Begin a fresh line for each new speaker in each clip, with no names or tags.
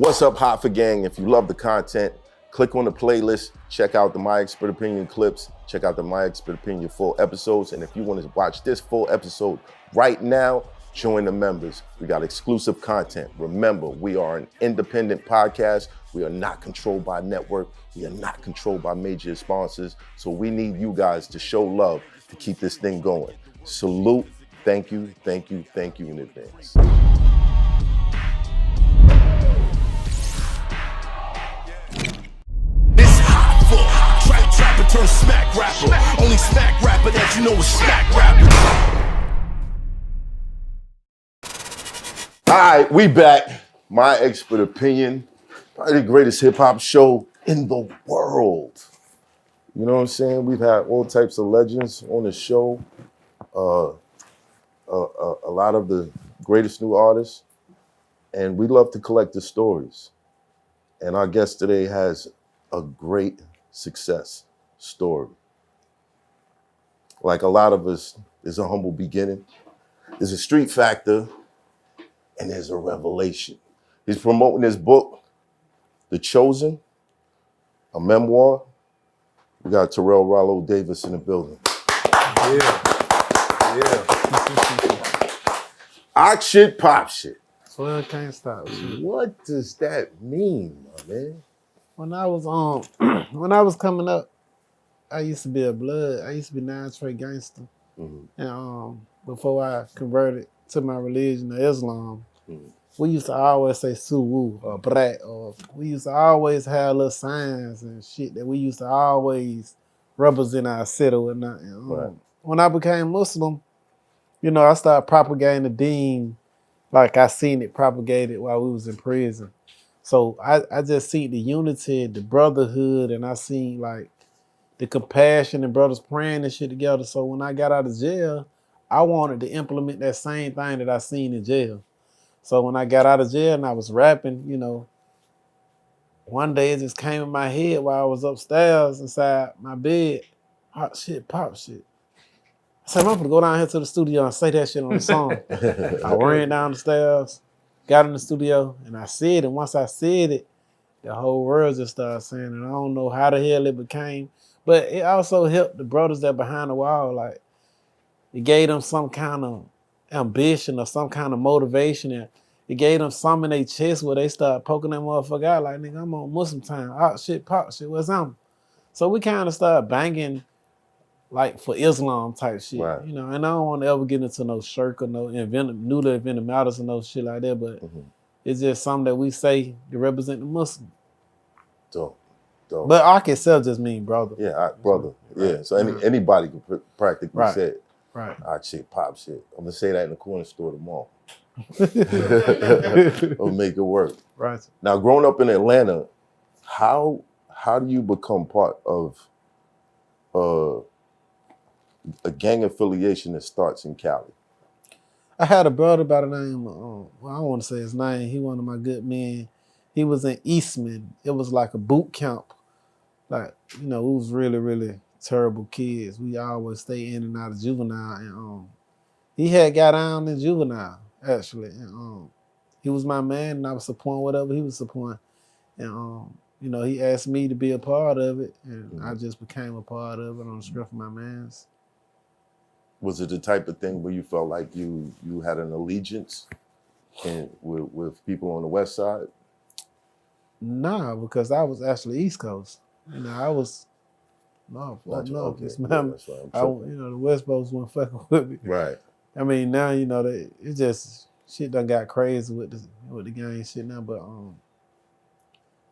What's up, Hoffa gang? If you love the content, click on the playlist, check out the My Expert Opinion clips, check out the My Expert Opinion full episodes, and if you want to watch this full episode right now, join the members. We got exclusive content. Remember, we are an independent podcast. We are not controlled by a network. We are not controlled by major sponsors. So we need you guys to show love to keep this thing going. Salute. Thank you, thank you, thank you in advance. Trapper turn smack rapper. Only smack rapper that you know is smack rapper. All right, we back. My Expert Opinion, probably the greatest hip hop show in the world. You know what I'm saying? We've had all types of legends on the show. A lot of the greatest new artists, and we love to collect the stories. And our guest today has a great success story. Like a lot of us, there's a humble beginning, there's a street factor, and there's a revelation. He's promoting his book, The Chosen, a memoir. We got Terrell Ralo Davis in the building.
Yeah.
Ox shit, pop shit.
Well, can't stop.
What does that mean, my man?
When I was coming up, I used to be a blood. I used to be 9-straight gangster. Mm-hmm. And before I converted to my religion of Islam, we used to always say suwu or brat, or we used to always have little signs and shit that we used to always represent our city and right. When I became Muslim, you know, I started propagating the deen like I seen it propagated while we was in prison. So I just seen the unity, the brotherhood, and I seen like the compassion and brothers praying and shit together. So when I got out of jail, I wanted to implement that same thing that I seen in jail. So when I got out of jail and I was rapping, you know, one day it just came in my head while I was upstairs inside my bed, pop shit. I said, I'm gonna go down here to the studio and say that shit on the song. I ran down the stairs, got in the studio, and I said it. Once I said it, the whole world just started saying it. I don't know how the hell it became, but it also helped the brothers that behind the wall. Like, it gave them some kind of ambition or some kind of motivation. And it gave them some in their chest where they start poking that motherfucker out like, nigga, I'm on Muslim time. Hot shit, pop shit, what's up? So we kind of started banging like for Islam type shit, right. You know, and I don't want to ever get into no shirk or no newly invented matters or no shit like that, but it's just something that we say to represent the Muslim.
Dope.
But Ak itself just mean brother.
Yeah, brother. Right. Yeah, so anybody can practically say it.
Right.
Hot shit, pop shit. I'm gonna say that in the corner store tomorrow. Or make it work.
Right.
Now, growing up in Atlanta, how do you become part of a gang affiliation that starts in Cali?
I had a brother by the name, well, I don't want to say his name. He one of my good men. He was in Eastman. It was like a boot camp. Like, you know, we was really, really terrible kids. We always stay in and out of juvenile. And he had got down in juvenile, actually. And he was my man, and I was supporting whatever he was supporting. And you know, he asked me to be a part of it, and I just became a part of it on the strength of my mans.
Was it the type of thing where you felt like you had an allegiance with people on the West Side?
Nah, because I was actually East Coast. You know, I was no.
Okay.
You know, the West Coast wasn't fucking with me.
Right.
I mean, now you know that it just shit done got crazy with the gang shit now. But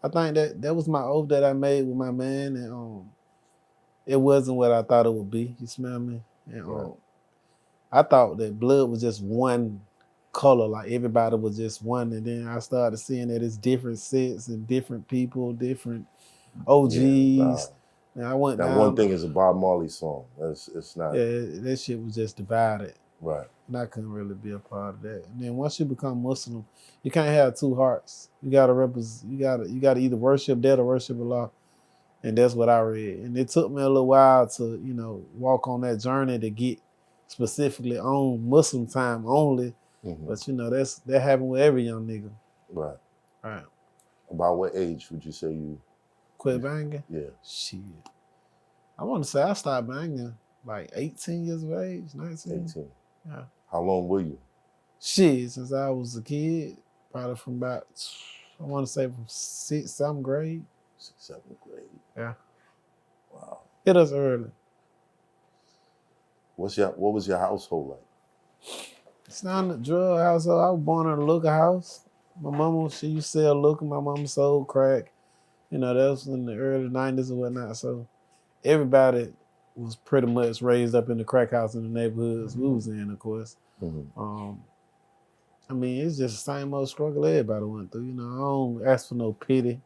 I think that was my oath that I made with my man, and it wasn't what I thought it would be. You smell me? And right. I thought that blood was just one color, like everybody was just one, and then I started seeing that it's different sets and different people, different OGs.
Yeah,
and I went
that
down.
One Thing is a Bob Marley song. It's not.
Yeah, that shit was just divided.
Right.
And I couldn't really be a part of that. And then once you become Muslim, you can't have two hearts. You gotta represent. You gotta either worship that or worship Allah. And that's what I read. And it took me a little while to, you know, walk on that journey to get specifically on Muslim time only. But you know, that happened with every young nigga.
Right.
Right.
About what age would you say you
quit banging?
Yeah.
Shit. I want to say I started banging like 18 years of age, 19.
18.
Yeah.
How long were you?
Shit, since I was a kid, probably from about, I want to say from 6th, 7th grade.
6th, 7th grade.
Yeah.
Wow.
Hit us early.
What was your household like?
It's not a drug household. I was born in a liquor house. My mama, she used to sell liquor. My mama sold crack. You know, that was in the early 90s and whatnot. So everybody was pretty much raised up in the crack house in the neighborhoods we was in, of course.
Mm-hmm.
I mean, it's just the same old struggle everybody went through. You know, I don't ask for no pity.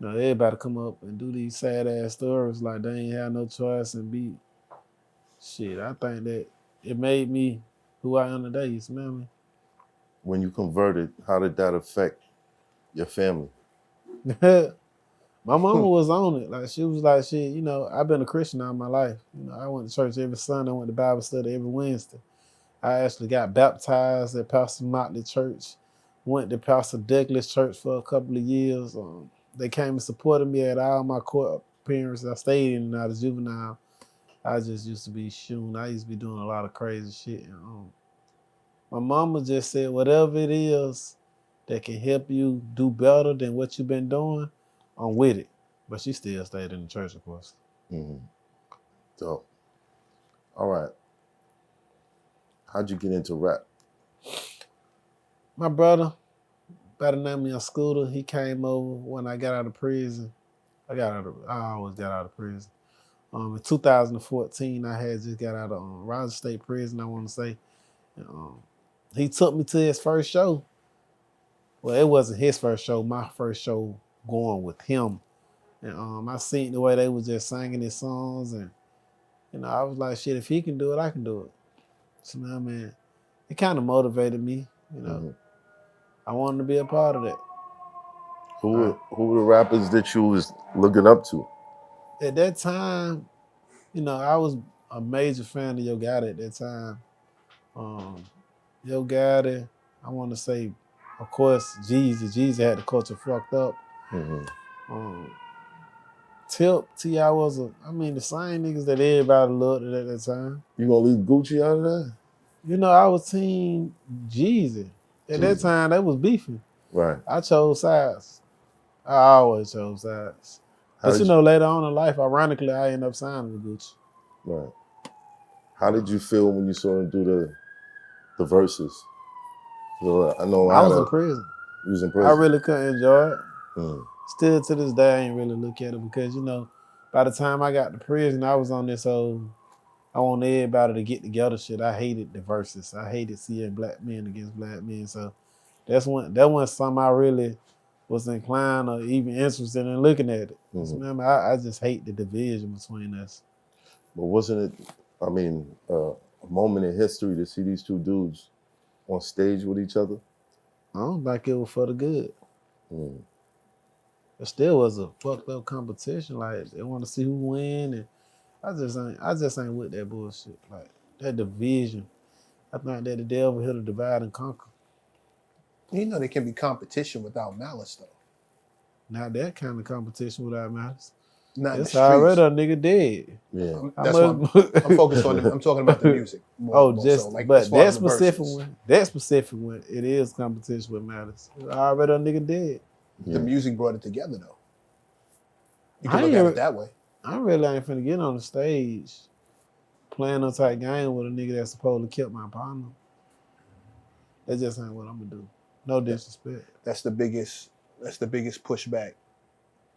You know, everybody come up and do these sad ass stories like they ain't had no choice and be shit. I think that it made me who I am today. You smell me?
When you converted, how did that affect your family?
My mama was on it. Like she was like, shit, you know, I've been a Christian all my life. You know, I went to church every Sunday, I went to Bible study every Wednesday. I actually got baptized at Pastor Motley Church, went to Pastor Douglas Church for a couple of years. They came and supported me at all my court appearances. I stayed in and out of juvenile. I just used to be shooting. I used to be doing a lot of crazy shit. My mama just said, whatever it is that can help you do better than what you've been doing, I'm with it. But she still stayed in the church, of course.
Mm-hmm. So, all right. How'd you get into rap?
My brother, by the name of Scooter, he came over when I got out of prison. I always got out of prison. In 2014, I had just got out of Roger State Prison, I want to say. He took me to his first show. Well, it wasn't his first show, my first show going with him. And I seen the way they was just singing his songs, and you know, I was like, shit, if he can do it, I can do it. So now, man, it kind of motivated me, you know.
Mm-hmm.
I wanted to be a part of that.
Who were the rappers that you was looking up to?
At that time, you know, I was a major fan of Yo Gotti at that time. Yo Gotti, I want to say, of course, Jeezy. Jeezy had the culture fucked up.
Mm-hmm.
Tip, T.I. was the same niggas that everybody loved at that time.
You gonna leave Gucci out of that?
You know, I was team Jeezy. At that time, they was beefing.
Right.
I chose sides. I always chose sides. But you know, later on in life, ironically, I ended up signing with Gucci.
Right. How did you feel when you saw him do the verses? I know
I was in prison.
You was in prison?
I really couldn't enjoy it.
Mm.
Still to this day, I ain't really look at it because, you know, by the time I got to prison, I was on this whole, I want everybody to get together shit. I hated the verses. I hated seeing black men against black men. So that wasn't something I really was inclined or even interested in looking at it. Mm-hmm. I just hate the division between us.
But wasn't it, a moment in history to see these two dudes on stage with each other?
I don't think it was for the good. It still was a fucked up competition. Like they want to see who win, and I just ain't with that bullshit. Like that division. I think that the devil here to divide and conquer.
You know there can be competition without malice though.
Not that kind of competition without malice.
Not
it's already a nigga dead.
Yeah.
That's why I'm focused on I'm talking about the music.
That specific one, it is competition with malice. It's already a nigga dead.
The music brought it together though. You can look at it that way.
I really ain't finna get on the stage playing no type game with a nigga that's supposed to kill my partner. That just ain't what I'm gonna do. No disrespect.
That's the biggest pushback.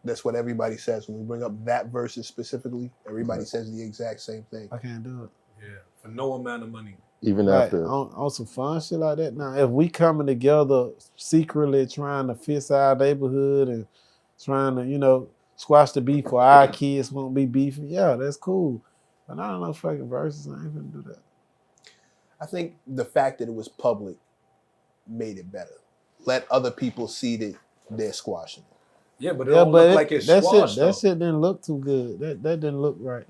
That's what everybody says when we bring up that verses specifically. Everybody says the exact same thing.
I can't do it.
Yeah, for no amount of money.
Even after
on some fun shit like that. Now, if we coming together secretly trying to fix our neighborhood and trying to, you know, squash the beef for our kids won't be beefing, yeah, that's cool. But I don't know fucking verses. I ain't gonna do that.
I think the fact that it was public made it better. Let other people see that they're squashing it.
Yeah, but it don't look like it's squashed.
That shit didn't look too good. That didn't look right.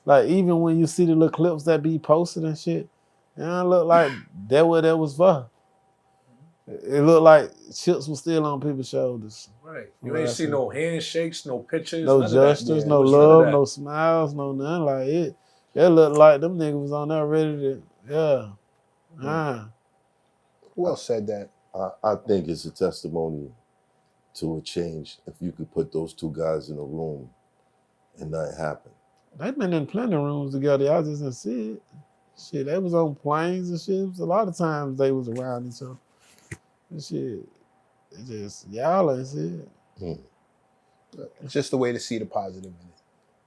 Like even when you see the little clips that be posted and shit, it don't look like that what that was for. It looked like chips were still on people's shoulders.
Right. You ain't see no handshakes, no pictures,
no
none
gestures,
of that.
no love, no smiles, no nothing like it. It looked like them niggas was on there ready to,
Who else said that?
I think it's a testimony to a change if you could put those two guys in a room and nothing happen.
They've been in plenty of rooms together. Y'all just didn't see it. Shit, they was on planes and shit. A lot of times they was around each other. And shit, it just, y'all ain't see it.
It's just the way to see the positive in it.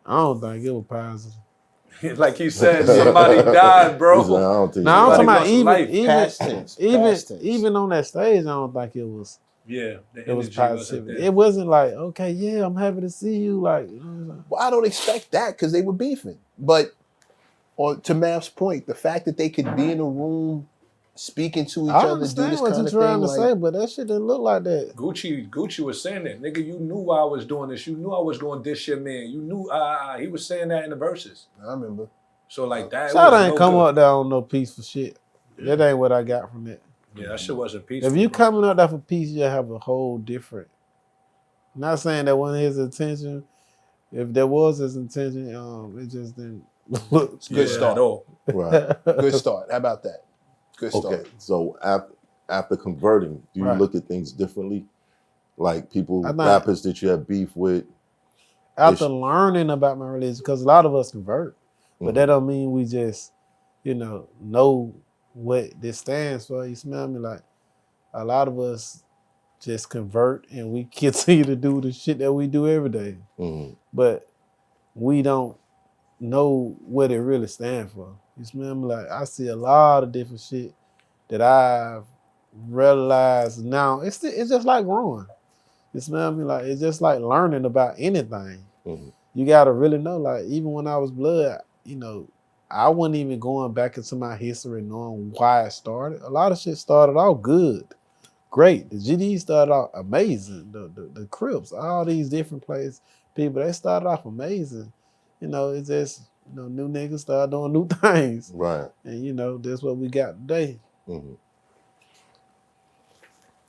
I don't think it was positive.
Like he said, somebody died, bro.
I don't think
Now I'm talking about even on that stage, I don't think it was.
Yeah,
it was positive. It wasn't like, okay, yeah, I'm happy to see you. Like,
well, I don't expect that because they were beefing. But to Math's point, the fact that they could be in a room speaking to each other, do this kind of thing. I understand what you're trying to say,
but that shit didn't look like that.
Gucci was saying that, nigga. You knew I was doing this. You knew I was going to dish your man. You knew he was saying that in the verses.
I remember.
So like that.
Shot ain't come up there on no peaceful shit. That ain't what I got from it.
Yeah, that shit wasn't peaceful.
If you coming up there for peace, you have a whole different. Not saying that wasn't his intention. If there was his intention, it just didn't look
good start.
At all.
Right.
Good start. How about that? Good start.
Okay, so after converting, do you look at things differently? Like rappers that you have beef with?
After learning about my religion, because a lot of us convert, but that don't mean we just, know what this stands for. You smell me? Like, a lot of us just convert and we continue to do the shit that we do every day. But we don't know what it really stands for. You smell me? Like, I see a lot of different shit that I've realized now. It's just like growing. You smell me? Like, it's just like learning about anything. You gotta really know, like, even when I was blood, I wasn't even going back into my history knowing why it started. A lot of shit started off good, great. The GD started off amazing. The Crips, all these different places, people, they started off amazing. It's just, new niggas start doing new things.
Right.
And, that's what we got today.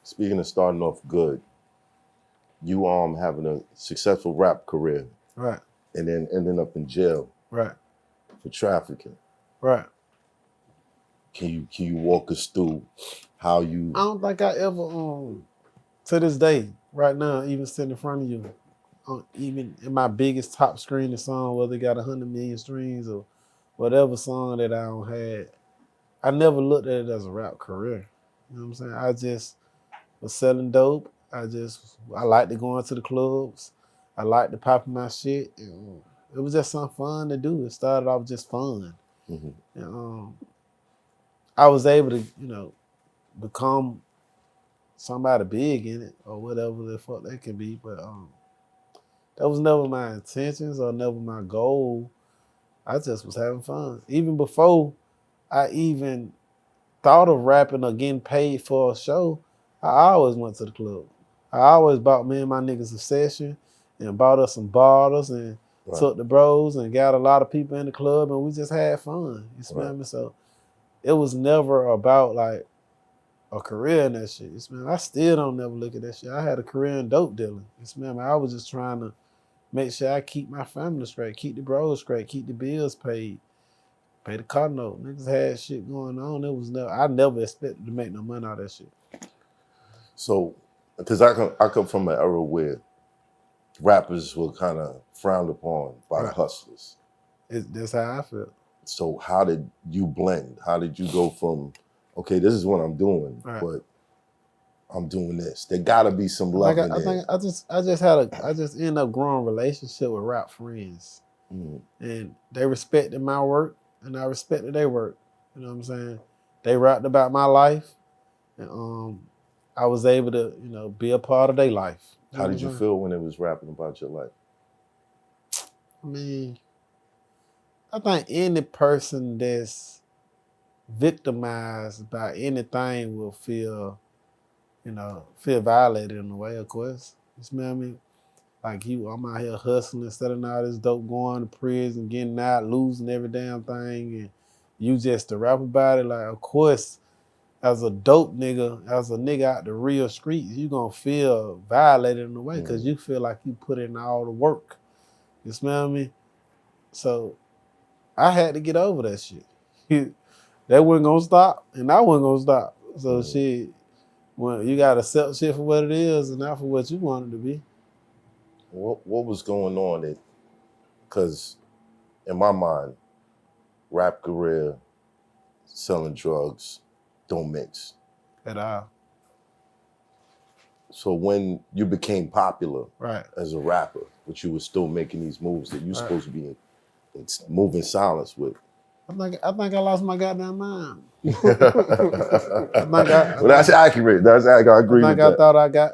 Speaking of starting off good, you having a successful rap career.
Right.
And then ending up in jail.
Right.
For trafficking.
Right.
Can you walk us through how you...
I don't think I ever, to this day, right now, even sitting in front of you, even in my biggest top screening song, whether it got 100 million streams or whatever song that I don't had, I never looked at it as a rap career. You know what I'm saying? I just was selling dope. I liked to go into the clubs. I liked to pop my shit. It was just something fun to do. It started off just fun. And, I was able to, become somebody big in it or whatever the fuck that can be. But that was never my intentions or never my goal. I just was having fun. Even before I even thought of rapping or getting paid for a show, I always went to the club. I always bought me and my niggas a session and bought us some bottles and took the bros and got a lot of people in the club and we just had fun. You smell me? So it was never about like a career in that shit. You smell me? I still don't never look at that shit. I had a career in dope dealing. You smell me? I was just trying to make sure I keep my family straight, keep the bros straight, keep the bills paid, pay the car note. Niggas had shit going on. I never expected to make no money out of that shit.
So, because I come from an era where rappers were kind of frowned upon by the hustlers.
That's how I feel.
So how did you blend? How did you go from, okay, this is what I'm doing, but I'm doing this. There gotta be some love in there.
I just ended up growing a relationship with rap friends. And they respected my work and I respected their work. You know what I'm saying? They rapped about my life and I was able to, be a part of their life.
How did you feel when it was rapping about your life?
I mean, I think any person that's victimized by anything will feel violated in a way, of course. You smell me? Like I'm out here hustling, selling all this dope, going to prison, getting out, losing every damn thing, and you just to rap about it, like, of course, as a dope nigga, as a nigga out the real streets, you gonna feel violated in a way because you feel like you put in all the work. You smell me? So I had to get over that shit. That wasn't gonna stop, and I wasn't gonna stop. So shit, well, you gotta accept shit for what it is and not for what you want it to be.
What was going on? Because in my mind, rap career, selling drugs, don't mix
at all.
So when you became popular
as
a rapper, but you were still making these moves that you're supposed to be moving silence with.
I think I lost my goddamn mind.
That's accurate. That's accurate. I agree with that.
I thought I got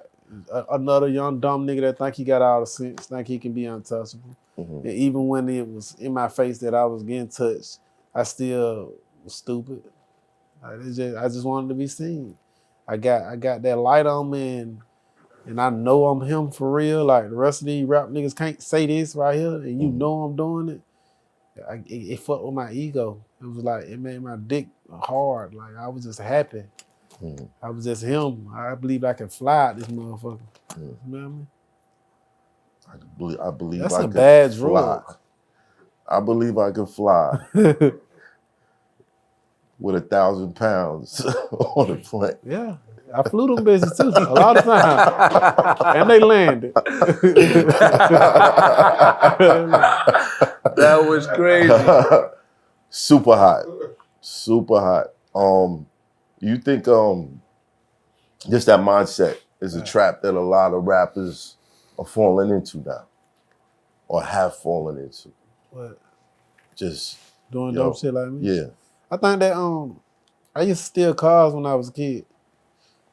another young dumb nigga that think he got all the sense, think he can be untouchable. And even when it was in my face that I was getting touched, I still was stupid. I just wanted to be seen. I got that light on me, and I know I'm him for real. Like the rest of these rap niggas can't say this right here, and you know I'm doing it. It fucked with my ego. It was like, it made my dick hard. Like I was just happy. I was just him. I believe I can fly at this motherfucker. You know what I mean?
I believe
that's
I
a bad drug.
Fly. I believe I can fly. With 1,000 pounds on the plane.
Yeah. I flew them bitches too, a lot of times. And they landed.
That was crazy.
Super hot. Super hot. You think just that mindset is a trap that a lot of rappers are falling into now? Or have fallen into?
What?
Just
doing dope shit like me?
Yeah.
I think that I used to steal cars when I was a kid.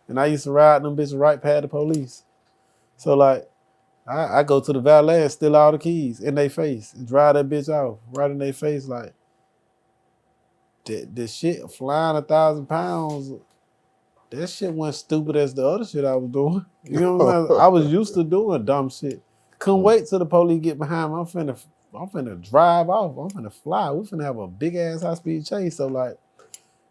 And I used to ride them bitches right past the police. So like, I go to the valet and steal all the keys in their face and drive that bitch off right in their face. Like, the shit flying 1,000 pounds, that shit wasn't stupid as the other shit I was doing. You know what I'm saying? I was used to doing dumb shit. Couldn't wait till the police get behind me. I'm finna drive off. I'm finna fly. We finna have a big ass high speed chase. So like,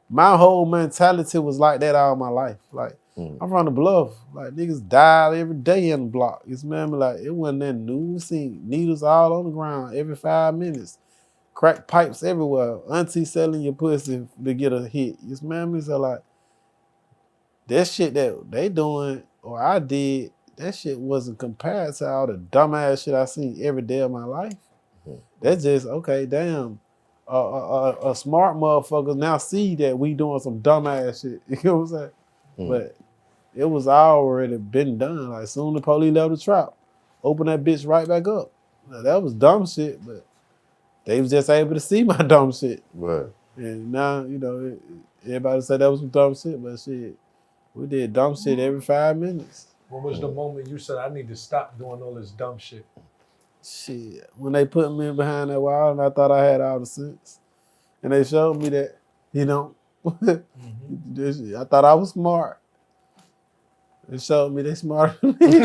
my whole mentality was like that all my life. Like, I'm from the bluff. Like, niggas died every day in the block. You smell me? Like, it wasn't that new. We seen needles all on the ground every 5 minutes. Crack pipes everywhere. Auntie selling your pussy to get a hit. You smell me? So like, that shit that they doing or I did, that shit wasn't compared to all the dumbass shit I seen every day of my life. That's just, okay, damn. A smart motherfucker now see that we doing some dumbass shit. You know what I'm saying? But it was already been done. Like, soon the police left the trap, open that bitch right back up. Now, that was dumb shit, but they was just able to see my dumb shit.
Right.
And now, you know, everybody said that was some dumb shit, but shit, we did dumb shit every 5 minutes.
When was the moment you said, I need to stop doing all this dumb shit?
Shit, when they put me behind that wall and I thought I had all the sense. And they showed me that, you know, I thought I was smart. They showed me they smarter than me.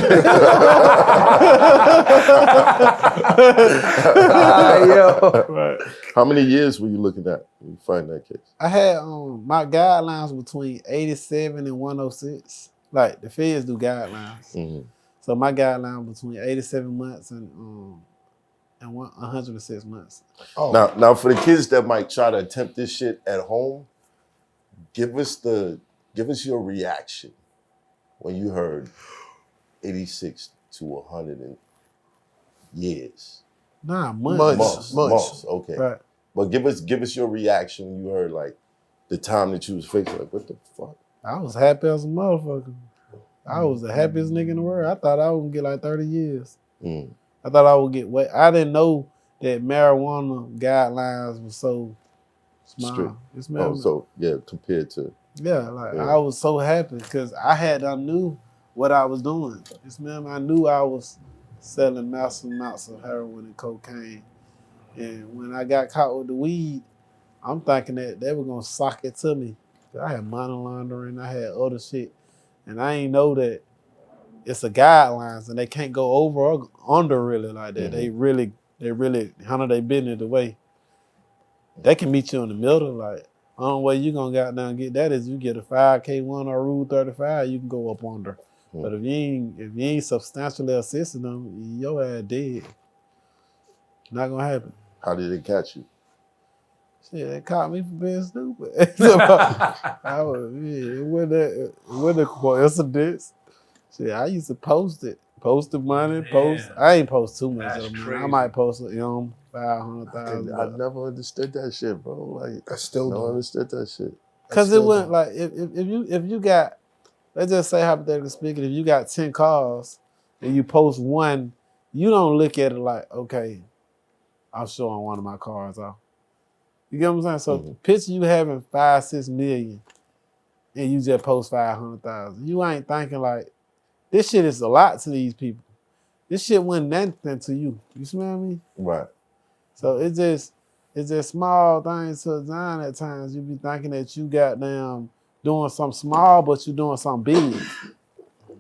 Right. How many years were you looking at when you find that case?
I had my guidelines between 87 and 106. Like, the feds do guidelines. So my guideline between 87 months and 106 months.
Oh. Now for the kids that might try to attempt this shit at home, give us your reaction when you heard 86 to 100 years.
Nah, months.
Okay.
Right.
But give us your reaction when you heard like the time that you was facing. Like, what the fuck?
I was happy as a motherfucker. I was the happiest nigga in the world. I thought I would get like 30 years. I thought I would get wet. I didn't know that marijuana guidelines was so small.
Compared to.
Yeah, I was so happy because I knew what I was doing. I knew I was selling massive amounts of heroin and cocaine. And when I got caught with the weed, I'm thinking that they were gonna sock it to me. I had money laundering, I had other shit. And I ain't know that it's a guidelines and they can't go over or under really like that. They really handle their business the way. They can meet you in the middle. Like, Only way you gonna get that is you get a 5K1 or Rule 35, you can go up under. But if you ain't substantially assisting them, your ass dead. Not gonna happen.
How did it catch you?
Shit, they caught me for being stupid. It wasn't a coincidence. Shit, I used to post it. Post the money, I ain't post too much of it. I might post it, 500,000.
I never understood that shit, bro. Like
I still don't
understood that shit.
Cause it wasn't like if you got, let's just say hypothetically speaking, if you got 10 cars and you post one, you don't look at it like, okay, I'm showing one of my cars off. You get what I'm saying? So picture you having 5-6 million and you just post 500,000. You ain't thinking like, this shit is a lot to these people. This shit wasn't nothing to you. You smell me?
Right.
So it's just small things to design at times. You be thinking that you goddamn doing something small, but you doing something big.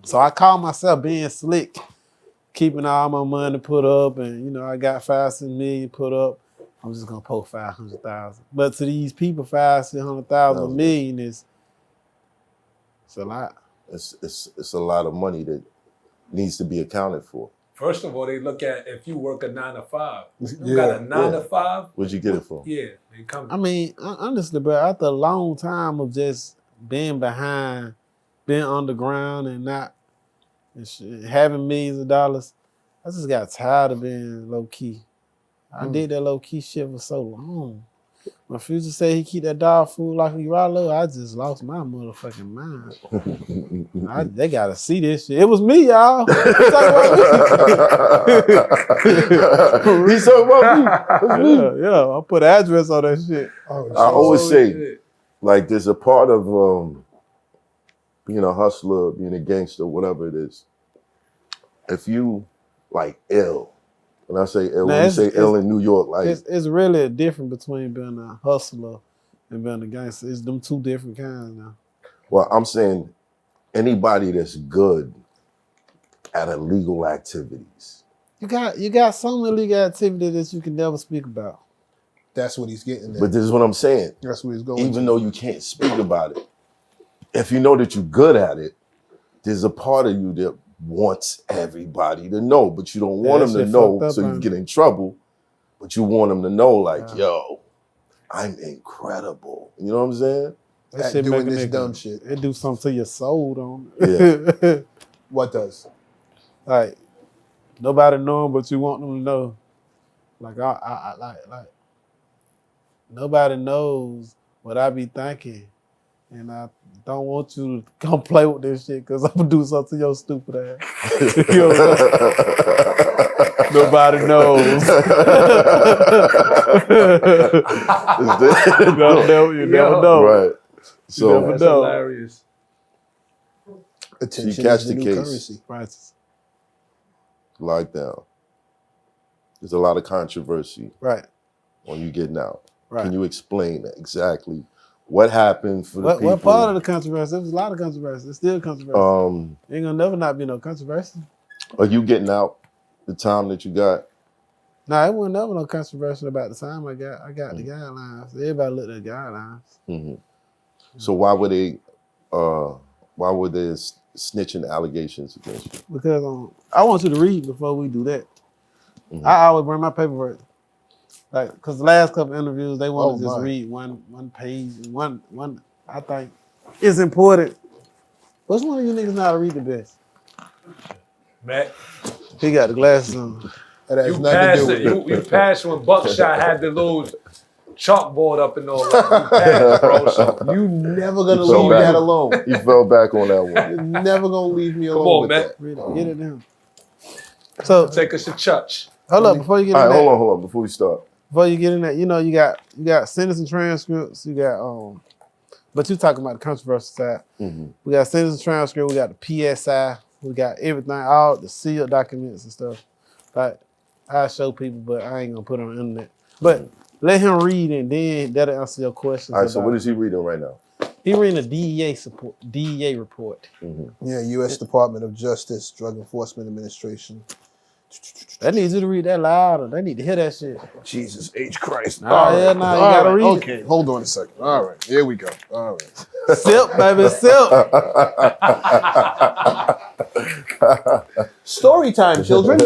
So I call myself being slick, keeping all my money put up, and I got 5-6 million put up. I'm just gonna post 500,000. But to these people, 500,000 million is a lot.
It's a lot of money that needs to be accounted for.
First of all, they look at if you work a 9 to 5. You got a 9 to 5.
Where'd you get it from?
Yeah, they come.
I mean, honestly, bro, after a long time of just being behind, being underground, and not having millions of dollars, I just got tired of being low key. I did that low key shit for so long. When Future said he keep that dog food like a Ralo, I just lost my motherfucking mind. They gotta see this shit. It was me, y'all.
He's talking about me.
Yeah. I put an address on that shit.
I always say, like, there's a part of being a hustler, being a gangster, whatever it is. If you like ill. When I say ill, when you say ill in New York, like
it's really a difference between being a hustler and being a gangster. It's them two different kinds now.
Well, I'm saying anybody that's good at illegal activities.
You got some illegal activity that you can never speak about.
That's what he's getting at.
But this is what I'm saying.
That's what he's going
Even though you can't speak about it, if you know that you're good at it, there's a part of you that wants everybody to know, but you don't want them to know so you get in trouble, but you want them to know, like, yo, I'm incredible. You know what I'm saying?
That shit doing this dumb shit.
It do something to your soul, don't it?
Yeah. What does?
Like, nobody know them, but you want them to know. Like, I nobody knows what I be thinking. And I don't want you to come play with this shit because I'm going to do something to your stupid ass. You know, nobody knows. You never know.
Right. So
that's hilarious.
Attention
you catch
is
the
new
case.
currency.
Right.
Lockdown. There's a lot of controversy on you getting out.
Right.
Can you explain exactly what happened for the people?
What part of the controversy? There was a lot of controversy. There's still controversy. Ain't gonna never not be no controversy.
Are you getting out the time that you got?
Nah, it wasn't never no controversy about the time I got the guidelines. Everybody looked at the guidelines.
Mm-hmm. So why were there snitching allegations against you?
Because I want you to read before we do that. Mm-hmm. I always bring my paperwork. Like, because the last couple interviews, they want to just read one page, one. I think it's important. Which one of you niggas know how to read the best?
Matt.
He got the glasses on.
You passed it. You passed when Buckshot had the little chalkboard up and all that. You passed, bro. So
you never gonna leave that alone.
You fell back on that one.
You're never gonna leave me alone.
Come on,
with
Matt.
That.
Get it down. So
take us to church.
Hold up before you get in that.
Hold on, before we start.
Before you get in that, you got sentencing transcripts, you got but you talking about the controversial side. Mm-hmm. We got sentencing transcript, we got the PSI, we got everything, all the sealed documents and stuff. Like, I show people, but I ain't gonna put it on the internet. But let him read and then that'll answer your questions.
All right, so what is he reading right now?
He reading a DEA report.
Mm-hmm. Yeah, U.S. Department of Justice, Drug Enforcement Administration.
They need you to read that louder. They need to hear that shit.
Jesus H. Christ.
Nah, yeah, nah, you gotta read it.
Okay, hold on a second. All right, here we go. All right.
Sip, baby, sip.
Story time, children.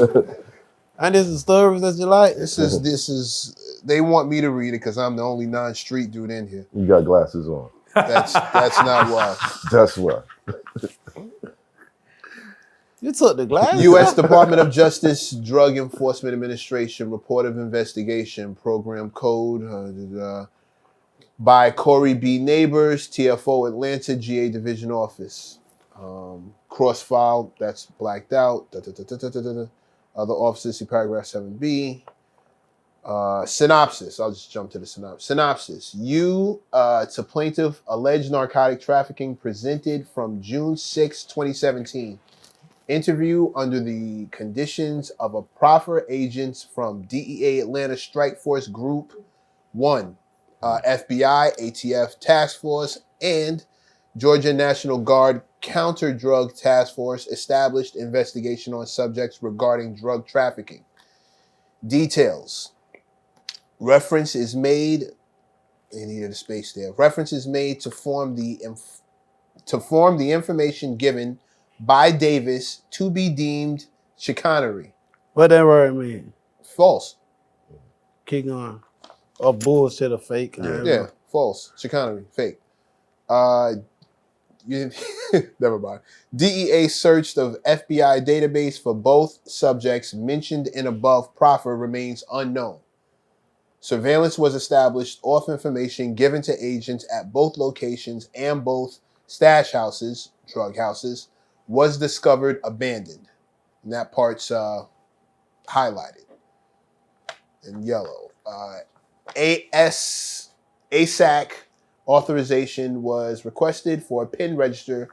And this is stories that you like?
This is. They want me to read it because I'm the only non-street dude in here.
You got glasses on.
That's not why.
That's why.
You took the glasses
U.S.
off?
Department of Justice Drug Enforcement Administration Report of Investigation Program Code by Corey B. Neighbors, TFO Atlanta, GA Division Office. Cross file, that's blacked out. Other officers, see paragraph 7B. Synopsis, I'll just jump to the synopsis. To plaintiff, alleged narcotic trafficking presented from June 6, 2017. Interview under the conditions of a proffer agents from DEA Atlanta Strike Force Group 1, FBI, ATF Task Force, and Georgia National Guard Counter Drug Task Force established investigation on subjects regarding drug trafficking. Details. Reference is made, and needed a space there. Reference is made to form the information given by Davis to be deemed chicanery.
What that word mean?
False.
Keep going. Or bullshit or fake.
Yeah, false. Chicanery, fake. Never mind. DEA search of FBI database for both subjects mentioned in above proffer remains unknown. Surveillance was established off information given to agents at both locations, and both stash houses, drug houses, was discovered abandoned. And that part's highlighted in yellow. ASAC authorization was requested for a PIN register,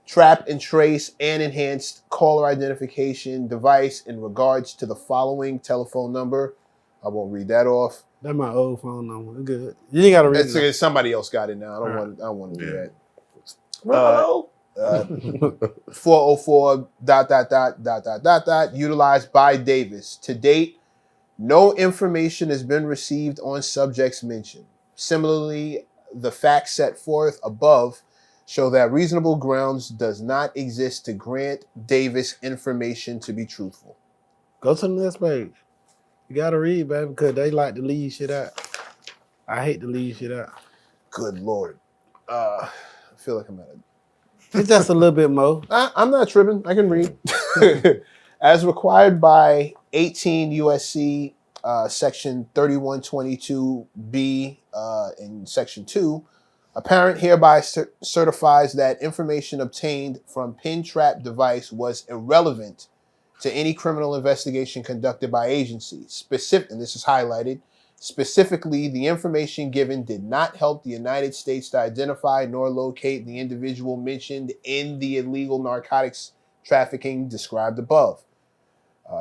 trap and trace, and enhanced caller identification device in regards to the following telephone number. I won't read that off.
That's my old phone number. It's good. You ain't got to read it.
Somebody else got it now. I don't want to do that.
Ralo.
404 ... utilized by Davis. To date, no information has been received on subjects mentioned. Similarly, the facts set forth above show that reasonable grounds does not exist to grant Davis information to be truthful.
Go to the next page. You got to read, baby, because they like to leave shit out. I hate to leave shit out.
Good Lord. I feel like I'm at a...
It's just a little bit more.
I'm not tripping. I can read. As required by 18 USC section 3122B in section 2, a parent hereby certifies that information obtained from pin trap device was irrelevant to any criminal investigation conducted by agencies. And this is highlighted. Specifically, the information given did not help the United States to identify nor locate the individual mentioned in the illegal narcotics trafficking described above.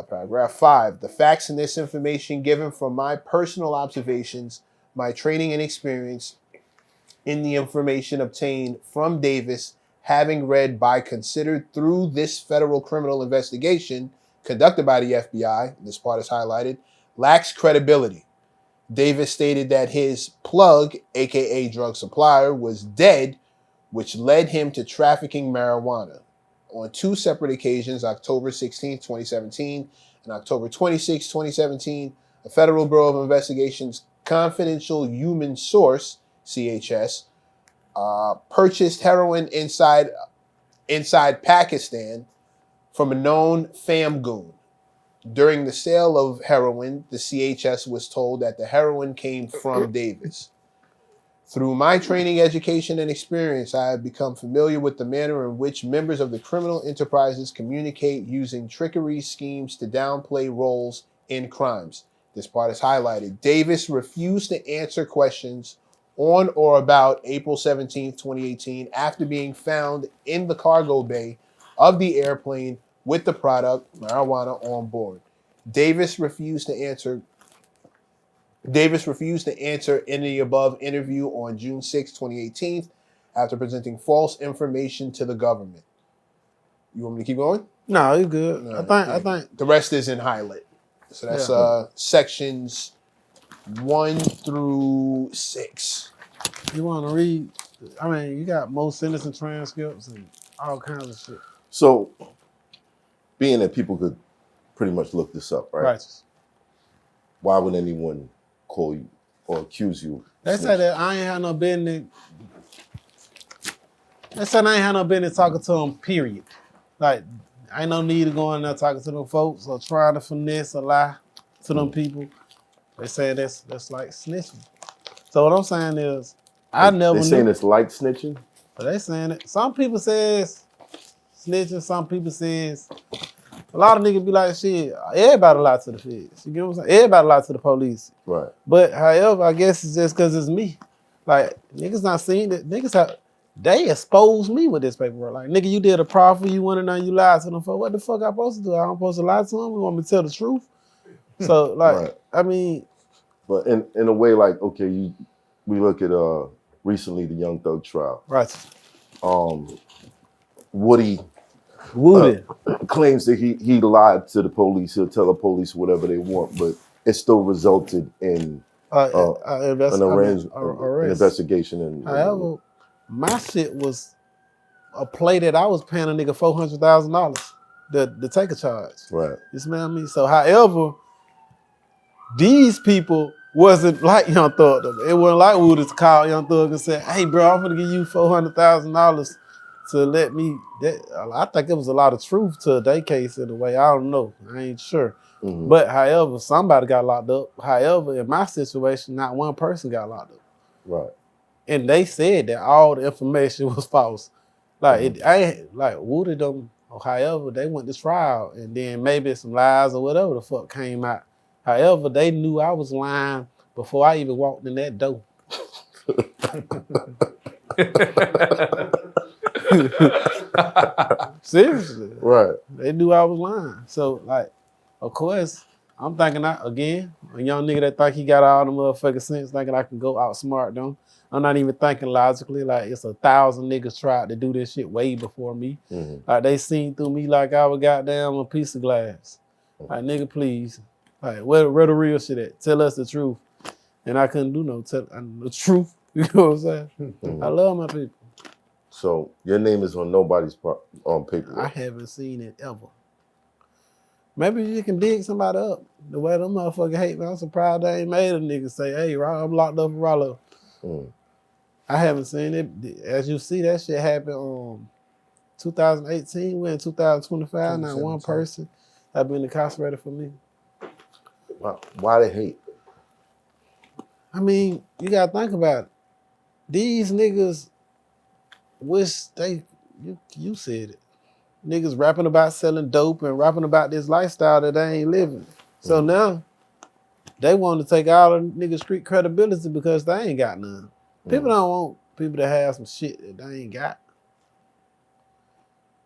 Paragraph 5. The facts in this information given from my personal observations, my training and experience in the information obtained from Davis, having read by considered through this federal criminal investigation conducted by the FBI, this part is highlighted, lacks credibility. Davis stated that his plug, aka drug supplier, was dead, which led him to trafficking marijuana. On two separate occasions, October 16, 2017 and October 26, 2017, the Federal Bureau of Investigation's confidential human source, CHS, purchased heroin inside Pakistan from a known famgoon. During the sale of heroin, the CHS was told that the heroin came from Davis. Through my training, education, and experience, I have become familiar with the manner in which members of the criminal enterprises communicate using trickery schemes to downplay roles in crimes. This part is highlighted. Davis refused to answer questions on or about April 17, 2018, after being found in the cargo bay of the airplane with the product, marijuana, on board. Davis refused to answer in the above interview on June 6, 2018, after presenting false information to the government. You want me to keep going?
No, you good.
No,
I think
the rest is in highlight. So that's sections 1 through 6.
You want to read? I mean, you got most sentencing transcripts and all kinds of shit.
So, being that people could pretty much look this up, right?
Righteous.
Why would anyone call you or accuse you?
They say that I ain't had no business. They said I ain't had no business talking to them, period. Like, ain't no need to go in there talking to them folks or trying to finesse or lie to them people. They say that's like snitching. So what I'm saying is, I never
They saying
knew.
it's like snitching?
But they saying it. Some people says snitching, some people says, a lot of niggas be like, shit, everybody lie to the feds. You get what I'm saying? Everybody lie to the police.
Right.
But however, I guess it's just because it's me. Like, niggas not seeing it. They exposed me with this paperwork. Like, nigga, you did a proffer, you went in there, you lied to them for what the fuck I supposed to do? I don't supposed to lie to them? You want me to tell the truth? So, like,
Right.
I mean.
But in a way, like, okay, we look at recently the Young Thug trial.
Right.
Woody claims that he lied to the police. He'll tell the police whatever they want, but it still resulted in an investigation. And
however, my shit was a play that I was paying a nigga $400,000 to take a charge.
Right.
You smell me? So, however, these people wasn't like Young Thug. It wasn't like Woody to call Young Thug and say, "Hey, bro, I'm gonna give you $400,000 to let me." I think it was a lot of truth to their case in a way. I don't know. I ain't sure.
Mm-hmm.
But however, somebody got locked up. However, in my situation, not one person got locked up.
Right.
And they said that all the information was false. Like I ain't like Woody them. However, they went to trial, and then maybe some lies or whatever the fuck came out. However, they knew I was lying before I even walked in that door. Seriously.
Right.
They knew I was lying. So, like, of course, I'm thinking again, a young nigga that think he got all the motherfucking sense, thinking I can go outsmart them. I'm not even thinking logically. Like, it's 1,000 niggas tried to do this shit way before me.
Mm-hmm.
Like, they seen through me like I was goddamn a piece of glass. Like, nigga, please. Like, where the real shit at? Tell us the truth. And I couldn't do the truth. You know what I'm saying?
Mm-hmm.
I love my people.
So your name is on nobody's paper.
I haven't seen it ever. Maybe you can dig somebody up. The way them motherfuckers hate me, I'm surprised they ain't made a nigga say, "Hey, I'm locked up for Ralo." I haven't seen it. As you see, that shit happened 2018. We're in 2025. Not one person have been incarcerated for me.
Why they hate?
I mean, you gotta think about it. These niggas wish you said it. Niggas rapping about selling dope and rapping about this lifestyle that they ain't living. So now they want to take all the niggas' street credibility because they ain't got none. People don't want people to have some shit that they ain't got.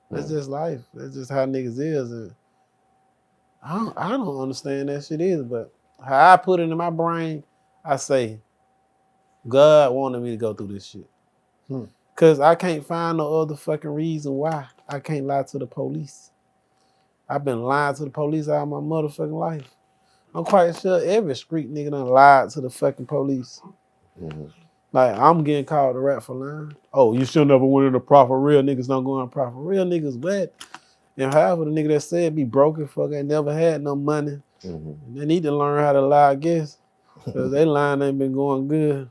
That's just life. That's just how niggas is. And I don't understand that shit either, but how I put it in my brain, I say, God wanted me to go through this shit. Because I can't find no other fucking reason why I can't lie to the police. I've been lying to the police all my motherfucking life. I'm quite sure every street nigga done lied to the fucking police. Like, I'm getting called a rat for lying. Oh, you should never went in the proffer. Real niggas don't go in the proffer. Real niggas what? And however, the nigga that said be broken, fuck, ain't never had no money. They need to learn how to lie, I guess. Because they line ain't been going good.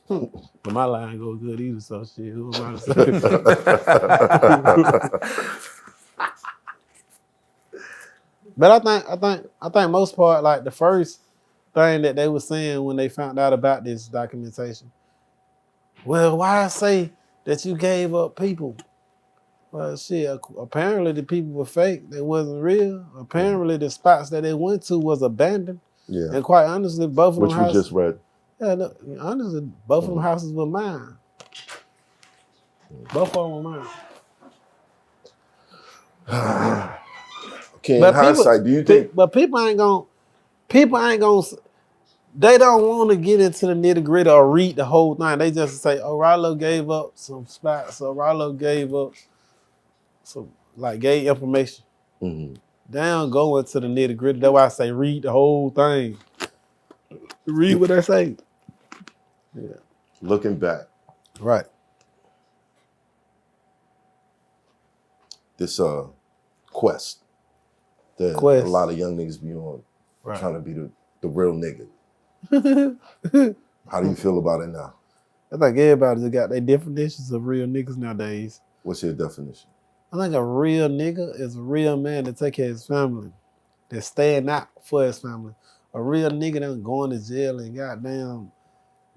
But my line go good either, so shit, who am I to say? But I think most part, like the first thing that they were saying when they found out about this documentation, well, why say that you gave up people? Well, shit, apparently the people were fake. They wasn't real. Apparently the spots that they went to was abandoned. Yeah. And quite honestly, both of them houses. Which we just read. Yeah, no, honestly, both of them houses were mine. Both of them were mine.
Okay, in hindsight, do you think?
But people ain't gonna, they don't want to get into the nitty gritty or read the whole thing. They just say, oh, Ralo gave up some spots, so Ralo gave up some, like, gave information. Down go into the nitty gritty. That's why I say read the whole thing. Read what they say. Yeah.
Looking back,
Right.
this quest that
Quest.
a lot of young niggas be on,
Right.
trying to be the real nigga. How do you feel about it now?
I think everybody's got their definitions of real niggas nowadays.
What's your definition?
I think a real nigga is a real man that take care of his family, that's staying out for his family. A real nigga that going to jail and goddamn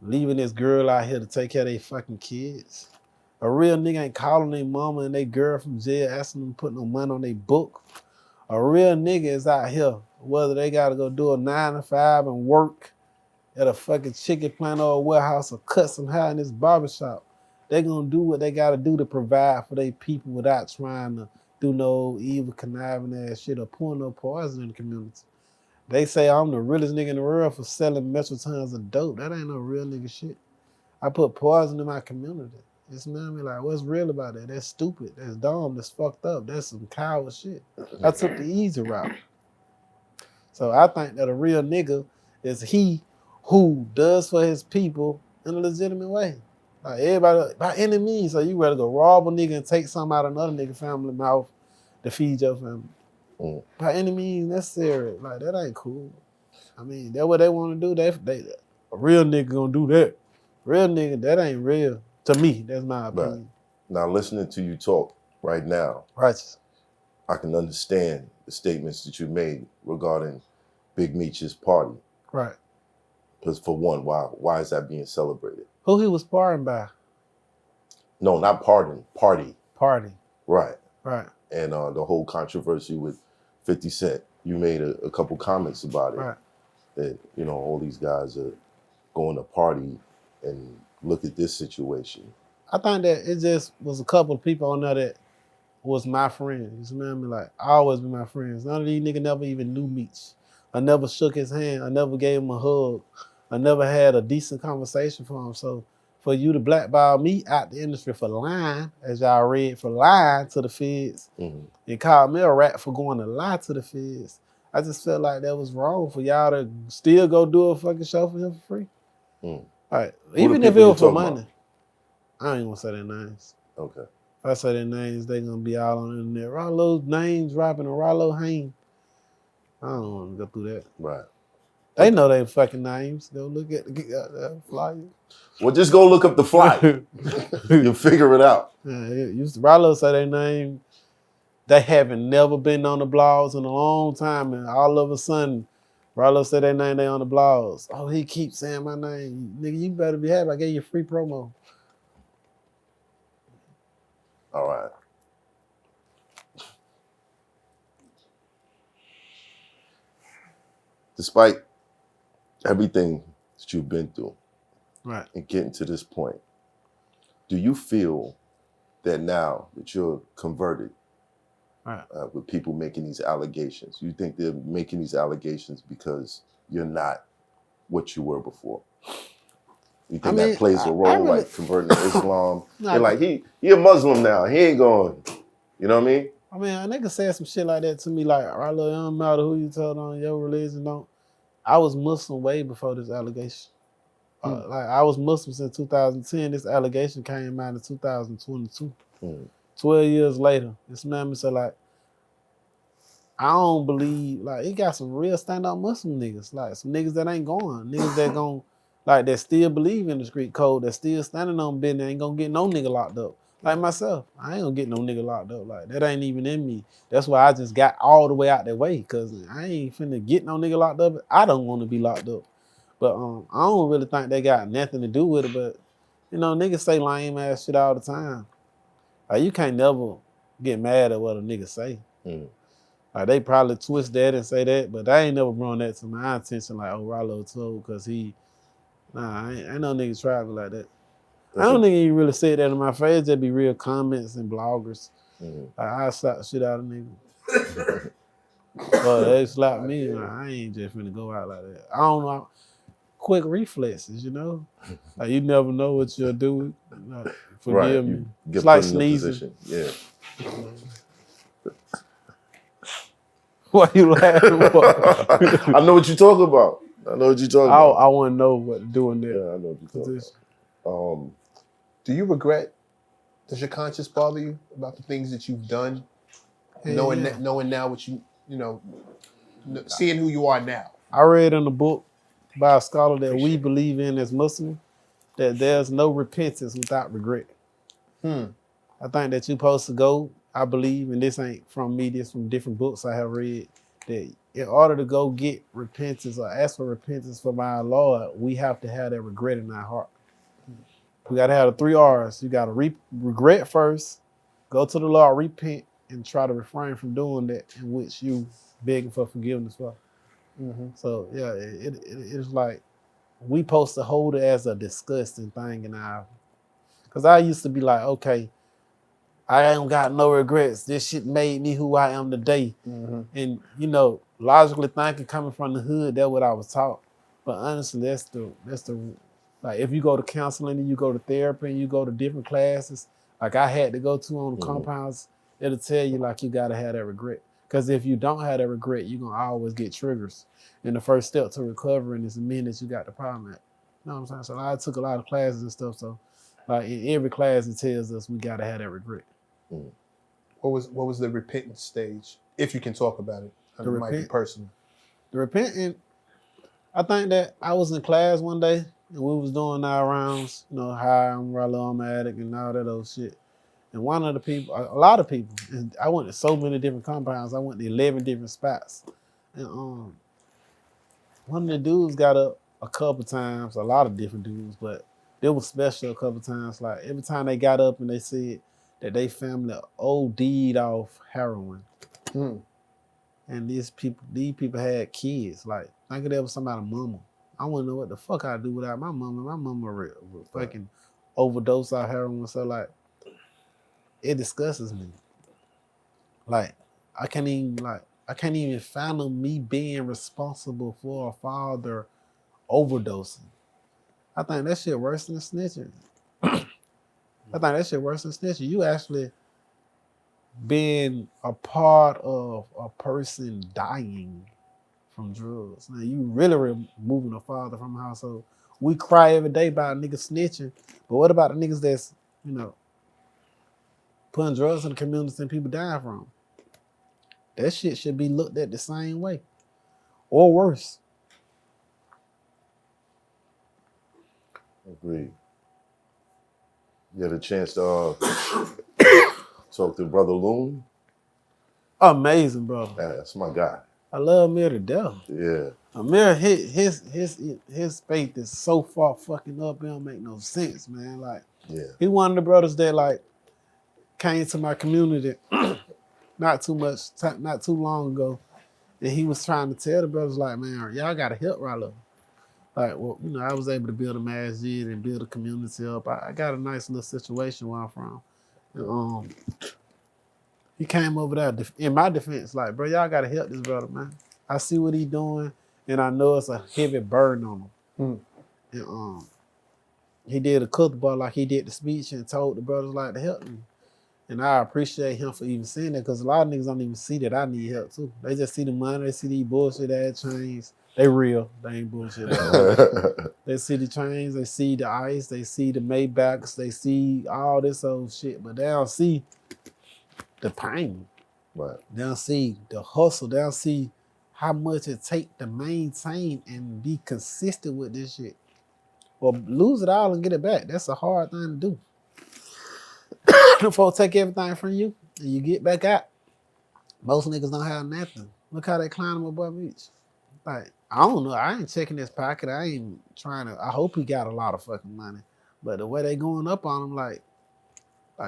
leaving this girl out here to take care of their fucking kids. A real nigga ain't calling their mama and their girl from jail asking them to put no money on their book. A real nigga is out here, whether they gotta go do a 9 to 5 and work at a fucking chicken plant or a warehouse or cut some hair in this barbershop. They gonna do what they gotta do to provide for their people without trying to do no evil, conniving ass shit or pour no poison in the community. They say I'm the realest nigga in the world for selling metric tons of dope. That ain't no real nigga shit. I put poison in my community. You smell me? Like, what's real about that? That's stupid. That's dumb. That's fucked up. That's some coward shit. I took the easy route. So I think that a real nigga is he who does for his people in a legitimate way. Like everybody, by any means, so you rather go rob a nigga and take something out of another nigga family mouth to feed your family. By any means necessary. Like, that ain't cool. I mean, that's what they want to do. They a real nigga gonna do that. Real nigga, that ain't real. To me, that's my opinion.
Right. Now, listening to you talk right now,
Righteous.
I can understand the statements that you made regarding Big Meech's party.
Right.
Because for one, why is that being celebrated?
Who he was partying by?
No, not pardon, party.
Party.
Right.
Right.
And the whole controversy with 50 Cent, you made a couple comments about it.
Right.
That, you know, all these guys are going to party and look at this situation.
I think that it just was a couple of people on there that was my friends. You smell me? Like, I always be my friends. None of these niggas never even knew Meech. I never shook his hand. I never gave him a hug. I never had a decent conversation for him. So for you to blackball me out the industry for lying, as y'all read, for lying to the feds, and call me a rat for going to lie to the feds, I just felt like that was wrong for y'all to still go do a fucking show for him for free. All right. Even if it was for money. I ain't gonna say their names.
Okay.
If I say their names, they gonna be all on the internet. Ralo's names dropping and Ralo hang. I don't want to go through that.
Right.
They know their fucking names. Go look at the flyer.
Well, just go look up the flyer. You'll figure it out.
Ralo say their name. They haven't never been on the blogs in a long time, and all of a sudden, Ralo said their name, they on the blogs. Oh, he keeps saying my name. Nigga, you better be happy. I gave you free promo.
All right. Despite everything that you've been through,
right,
and getting to this point, do you feel that now that you're converted,
right,
with people making these allegations, you think they're making these allegations because you're not what you were before? You think that plays a role, really, like converting to Islam? They're like, he a Muslim now. He ain't going. You know what I mean?
I mean, a nigga said some shit like that to me, like, Ralo, it don't matter who you told on your religion, don't. I was Muslim way before this allegation. Like, I was Muslim since 2010. This allegation came out in 2022. 12 years later. This man said, like, I don't believe, like, he got some real stand-up Muslim niggas, like, some niggas that ain't going, niggas that gon', like, that still believe in the street code, that still standing on business, ain't gonna get no nigga locked up. Like myself, I ain't gonna get no nigga locked up. Like, that ain't even in me. That's why I just got all the way out that way, because I ain't finna get no nigga locked up. I don't want to be locked up. But I don't really think they got nothing to do with it. But, you know, niggas say lame ass shit all the time. Like, you can't never get mad at what a nigga say. Like, they probably twist that and say that, but I ain't never brought that to my attention. Like, oh, Ralo told, because he, nah, ain't no nigga try me like that. I don't think he really said that in my face. There'd be real comments and bloggers. Like, I slap the shit out of niggas. But they slap me. Like, I ain't just finna go out like that. I don't know. Quick reflexes, you know? Like, you never know what you'll do. Like, forgive me. It's like sneezing.
Yeah.
Why you laughing for?
I know what you're talking about. I know what you're talking about.
I want to know what to do in
Yeah,
that
I know what you're talking
position.
about.
Do you regret? Does your conscience bother you about the things that you've done? Knowing now what you know, seeing who you are now.
I read in a book by a scholar that we believe in as Muslims that there's no repentance without regret. I think that you're supposed to go, I believe, and this ain't from me, this from different books I have read, that in order to go get repentance or ask for repentance from our Lord, we have to have that regret in our heart. We got to have the 3 R's. You got to regret first, go to the Lord, repent, and try to refrain from doing that in which you begging for forgiveness for. So, yeah, it's like we supposed to hold it as a disgusting thing in our... Because I used to be like, okay, I ain't got no regrets. This shit made me who I am today. And, you know, logically thinking, coming from the hood, that's what I was taught. But honestly, that's the like, if you go to counseling and you go to therapy and you go to different classes, like I had to go to on the compounds, it'll tell you like you gotta have that regret. Because if you don't have that regret, you're gonna always get triggers. And the first step to recovering is the minute you got the problem at. You know what I'm saying? So I took a lot of classes and stuff. So like in every class it tells us we gotta have that regret.
What was the repentance stage? If you can talk about it. It might be personal.
The repenting, I think that I was in class one day and we was doing our rounds, you know, hi, I'm Ralo, I'm an addict and all that old shit. And one of the people, a lot of people, and I went to so many different compounds, I went to 11 different spots. And one of the dudes got up a couple times, a lot of different dudes, but they was special a couple times. Like every time they got up and they said that they family OD'd off heroin. And these people had kids. Like, think of that was somebody's mama. I want to know what the fuck I do without my mama. My mama fucking overdose on heroin. So like, it disgusts me. Like, I can't even fathom me being responsible for a father overdosing. I think that shit worse than snitching. You actually being a part of a person dying from drugs. Now you really removing a father from the household. We cry every day about niggas snitching, but what about the niggas that's, you know, putting drugs in the community and people dying from? That shit should be looked at the same way, or worse.
Agreed. You had a chance to talk to Brother Loon?
Amazing, brother.
That's my guy.
I love Amir to death.
Yeah.
Amir, his faith is so far fucking up, it don't make no sense, man. Like, he one of the brothers that like came to my community not too long ago, and he was trying to tell the brothers like, man, y'all gotta help Ralo. Like, well, you know, I was able to build a masjid and build a community up. I got a nice little situation where I'm from. And, he came over there in my defense, like, bro, y'all gotta help this brother, man. I see what he doing, and I know it's a heavy burden on him. And he did a khutbah like he did the speech and told the brothers like to help me. And I appreciate him for even saying that, because a lot of niggas don't even see that I need help too. They just see the money, they see these bullshit ass chains. They real, they ain't bullshit. They see the chains, they see the ice, they see the Maybachs, they see all this old shit, but they don't see the pain.
Right.
They don't see the hustle. They don't see how much it take to maintain and be consistent with this shit. Or lose it all and get it back. That's a hard thing to do. The folks take everything from you and you get back out. Most niggas don't have nothing. Look how they climb them above each. Like, I don't know. I ain't checking his pocket. I ain't trying to. I hope he got a lot of fucking money. But the way they going up on him, like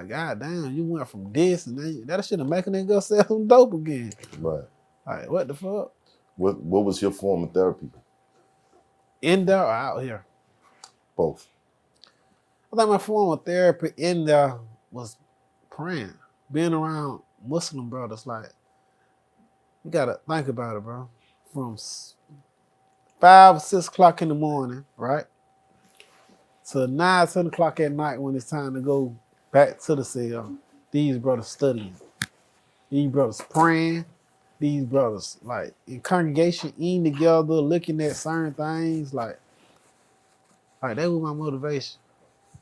goddamn, you went from this and then that shit make a nigga go sell some dope again.
Right.
Like, what the fuck?
What was your form of therapy?
In there or out here?
Both.
I think my form of therapy in there was praying. Being around Muslim brothers, like, you gotta think about it, bro. From 5 or 6 o'clock in the morning, right? To 9, 10 o'clock at night when it's time to go back to the cell, these brothers studying. These brothers praying. these brothers, like in congregation, eating together, looking at certain things, like that was my motivation.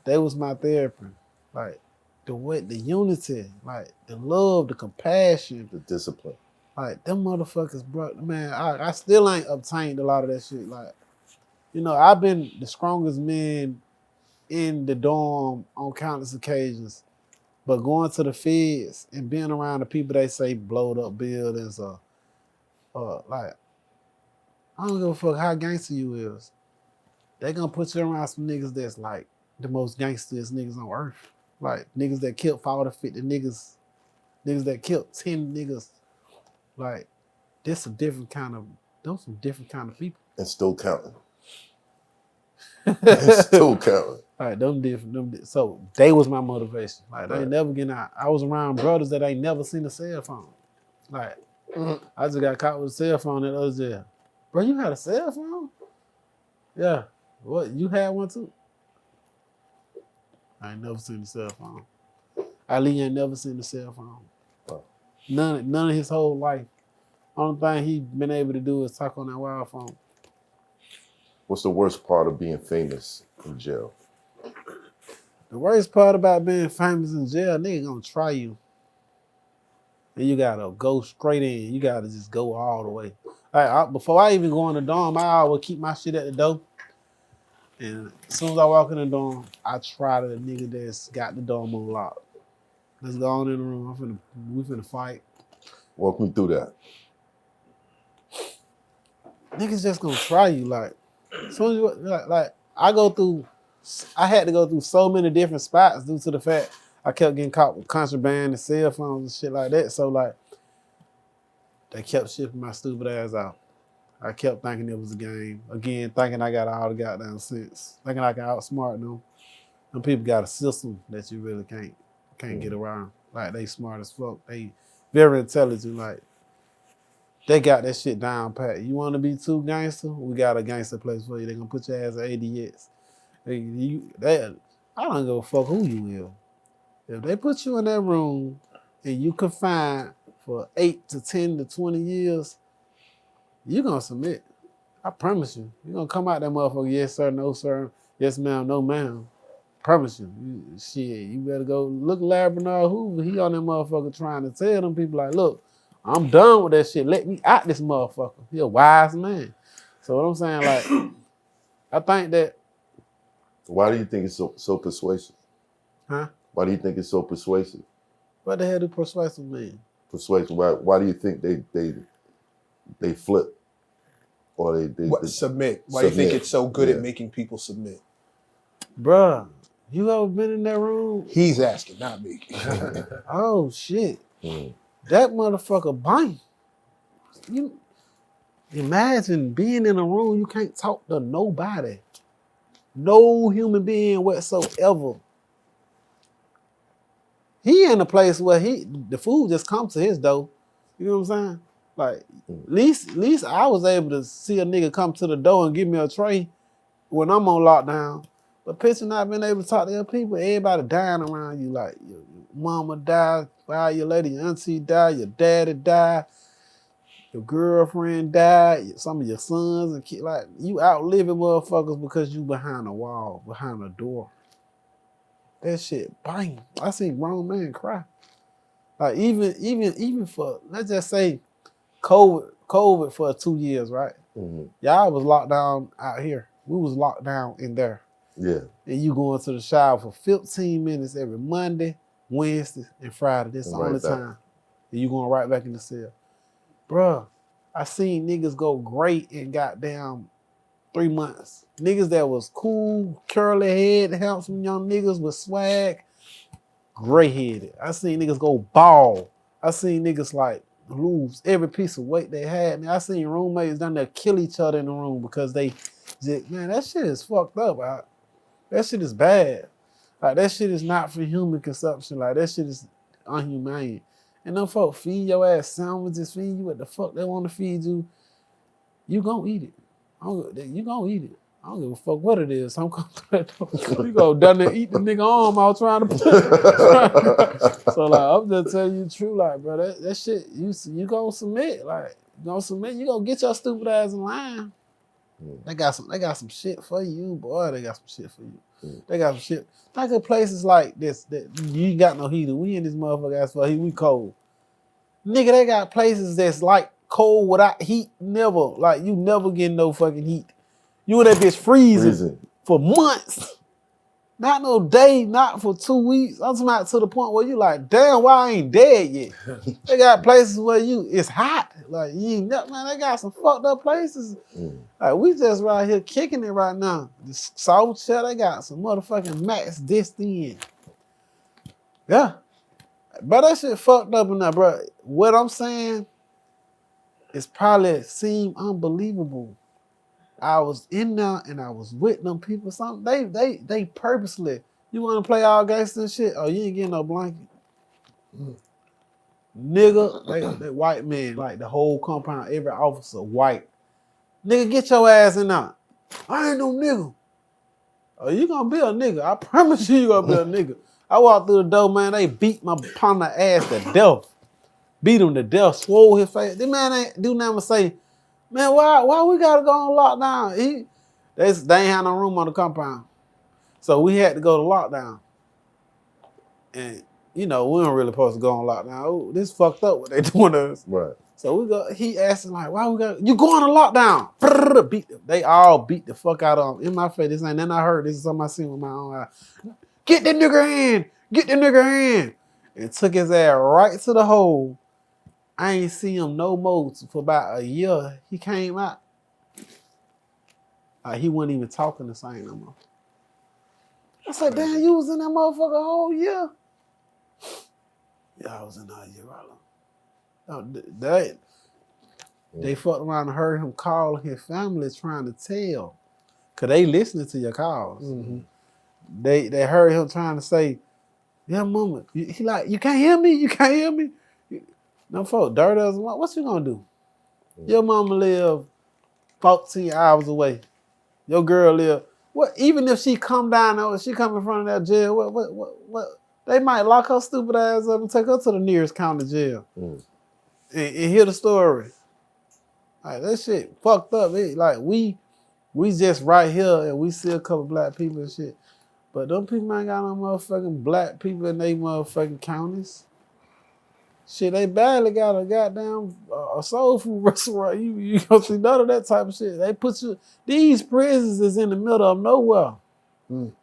That was my therapy. Like the unity, like the love, the compassion,
The discipline.
like them motherfuckers, bro. Man, I still ain't obtained a lot of that shit. Like, you know, I've been the strongest man in the dorm on countless occasions, but going to the feds and being around the people they say blowed up buildings or like, I don't give a fuck how gangster you is. They gonna put you around some niggas that's like the most gangsterest niggas on earth. Like niggas that killed 40, 50 niggas that killed 10 niggas. Like, this a different kind of, those some different kind of people.
And still counting. And still counting.
Like, so they was my motivation. Like, they ain't never getting out. I was around brothers that ain't never seen a cell phone. Like, I just got caught with a cell phone at other jail. Bro, you had a cell phone? Yeah. What, you had one too? I ain't never seen a cell phone. Ali ain't never seen a cell phone.
Wow.
None of his whole life. Only thing he been able to do is talk on that wild phone.
What's the worst part of being famous in jail?
The worst part about being famous in jail, nigga gonna try you. And you gotta go straight in. You gotta just go all the way. Before I even go in the dorm, I always keep my shit at the door. And as soon as I walk in the dorm, I try the nigga that's got the dorm unlocked. Let's go on in the room. We finna fight.
Walk me through that.
Niggas just gonna try you. Like, as soon as you, like I had to go through so many different spots due to the fact I kept getting caught with contraband and cell phones and shit like that. So like, they kept shipping my stupid ass out. I kept thinking it was a game. Again, thinking I got all the goddamn sense. Thinking I can outsmart them. Them people got a system that you really can't get around. Like, they smart as fuck. They very intelligent. Like, they got that shit down pat. You want to be too gangster? We got a gangster place for you. They gonna put your ass at ADX. I don't give a fuck who you is. If they put you in that room and you confined for 8 to 10 to 20 years, you gonna submit. I promise you. You gonna come out that motherfucker, yes sir, no sir, yes ma'am, no ma'am. Promise you. You better go look Labrador Hoover. He on that motherfucker trying to tell them people like, look, I'm done with that shit. Let me out this motherfucker. He a wise man. So what I'm saying, like, I think that.
Why do you think it's so persuasive?
Huh?
Why do you think it's so persuasive?
What the hell do persuasive mean?
Persuasive. Why do you think they flip? Or they
submit. Why do you think it's so good at making people submit?
Bruh, you ever been in that room?
He's asking, not me.
Oh shit. That motherfucker bang. You imagine being in a room, you can't talk to nobody. No human being whatsoever. He in a place where the food just comes to his door. You know what I'm saying? Like, at least I was able to see a nigga come to the door and give me a tray when I'm on lockdown. But picture not being able to talk to your people, everybody dying around you. Like, your mama died, 5 years later, your auntie died, your daddy died, your girlfriend died, some of your sons and kids. Like, you outliving motherfuckers because you behind a wall, behind a door. That shit, bang. I seen grown men cry. Like, even for, let's just say, COVID for 2 years, right? Y'all was locked down out here. We was locked down in there.
Yeah.
And you going to the shower for 15 minutes every Monday, Wednesday, and Friday. That's the only time. And you going right back in the cell. Bruh, I seen niggas go great in goddamn 3 months. Niggas that was cool, curly head, handsome young niggas with swag, gray-headed. I seen niggas go bald. I seen niggas like lose every piece of weight they had. I seen roommates down there kill each other in the room because they just, man, that shit is fucked up. That shit is bad. Like, that shit is not for human consumption. Like, that shit is unhumane. And them folk feed your ass sandwiches, feed you what the fuck they want to feed you. You gonna eat it. You gonna eat it. I don't give a fuck what it is. I'm going you go down there eat the nigga arm out trying to So like I'm just telling you the truth, like, bro, that shit, you gonna submit. Like, you gonna submit, you gonna get your stupid ass in line. They got some shit for you, boy. They got some shit for you. They got some shit. Think of places like this that you ain't got no heater. We in this motherfucker ass for heat, we cold. Nigga, they got places that's like cold without heat. Never. Like, you never get no fucking heat. You in that bitch freezing for months. Not no day, not for 2 weeks. I'm talking about to the point where you like, damn, why I ain't dead yet? They got places where it's hot. Like, you ain't never, man, they got some fucked up places. Like, we just right here kicking it right now. The soft shell, they got some motherfucking max dissed in. Yeah. But that shit fucked up enough, bro. What I'm saying is probably seem unbelievable. I was in there and I was with them people. Something they purposely. You want to play all gangster and shit? Oh, you ain't getting no blanket, nigga. They white men, like the whole compound, every officer white. Nigga, get your ass in there. I ain't no nigga. Oh, you gonna be a nigga? I promise you gonna be a nigga. I walked through the door, man. They beat my partner ass to death. Beat him to death. Swole his face. This man ain't do nothing but say, man, why we gotta go on lockdown? They ain't have no room on the compound. So we had to go to lockdown. And, you know, we weren't really supposed to go on lockdown. Oh, this fucked up what they doing to us.
Right.
So he asked him, like, why we got, you going to lockdown? They all beat the fuck out of him. In my face, this ain't nothing I heard. This is something I seen with my own eyes. Get that nigga in. Get that nigga in. And took his ass right to the hole. I ain't see him no more for about a year. He came out. He wasn't even talking the same no more. I said, damn, you was in that motherfucker a whole year? Yeah, I was in that year, Ralo. They fucked around and heard him call his family trying to tell. Cause they listening to your calls. They heard him trying to say, yeah, mama. He like, you can't hear me? You can't hear me? No folk, dirty as what? What you gonna do? Your mama live 14 hours away. Your girl live. What? Even if she come down there, she come in front of that jail. What? They might lock her stupid ass up and take her to the nearest county jail and hear the story. Like, that shit fucked up. Like we just right here and we see a couple black people and shit. But them people ain't got no motherfucking black people in they motherfucking counties. Shit, they barely got a goddamn a soul food restaurant. You don't see none of that type of shit. They put you, these prisons is in the middle of nowhere.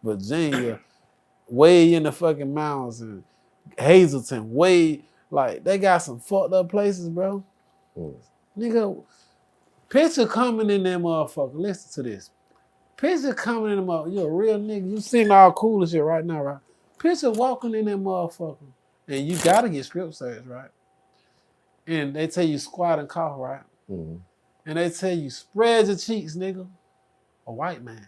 Virginia, way in the fucking mountains, and Hazleton, way, like, they got some fucked up places, bro. Nigga, picture coming in that motherfucker. Listen to this. Picture coming in the motherfucker. You a real nigga. You seem all cool and shit right now, right? Picture walking in that motherfucker. And you gotta get script search, right? And they tell you squat and cough, right? And they tell you spread your cheeks, nigga. A white man.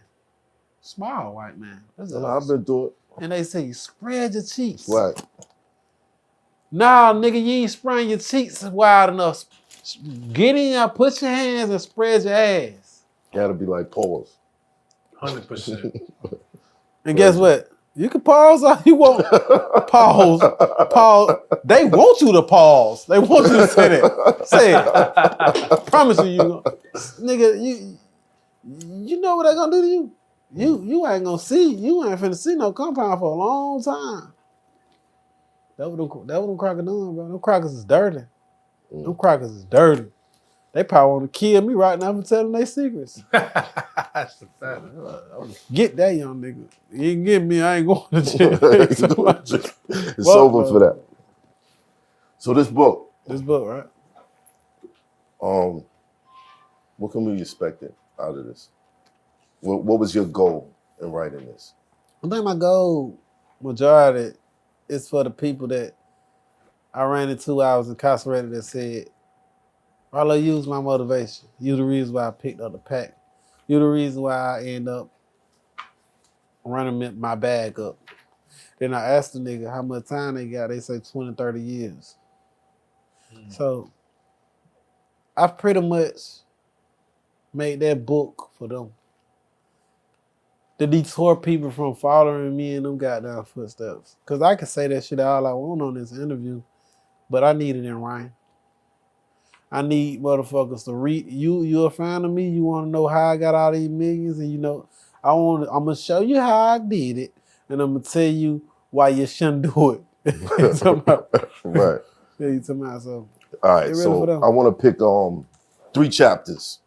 Small white man.
I've been through it.
And they say you spread your cheeks.
Right.
Nah, nigga, you ain't spreading your cheeks wide enough. Get in there, put your hands and spread your ass.
Gotta be like pause.
100%.
And guess what? You can pause all you want. Pause. They want you to pause. They want you to say that. Say it. I promise you, nigga, you know what they're gonna do to you? You ain't gonna see, you ain't finna see no compound for a long time. That what them crackers doing, bro. Them crackers is dirty. Them crackers is dirty. They probably want to kill me right now for telling their secrets.
That's the fact.
Get that young nigga. You ain't get me, I ain't going to jail.
It's over for that. So this book,
right?
what can we expect out of this? What was your goal in writing this?
I think my goal, majority, is for the people that I ran into, I was incarcerated, that said, Ralo, use my motivation. You the reason why I picked up the pack. You the reason why I end up running my bag up. Then I asked the nigga how much time they got. They say 20, 30 years. So I pretty much made that book for them. to deter people from following me in them goddamn footsteps. Cause I can say that shit all I want on this interview, but I need it in writing. I need motherfuckers to read. You a fan of me? You want to know how I got all these millions? And you know, I'm gonna show you how I did it, and I'm gonna tell you why you shouldn't do it.
Right.
Yeah, you talking about so.
All right, so I want to pick 3 chapters,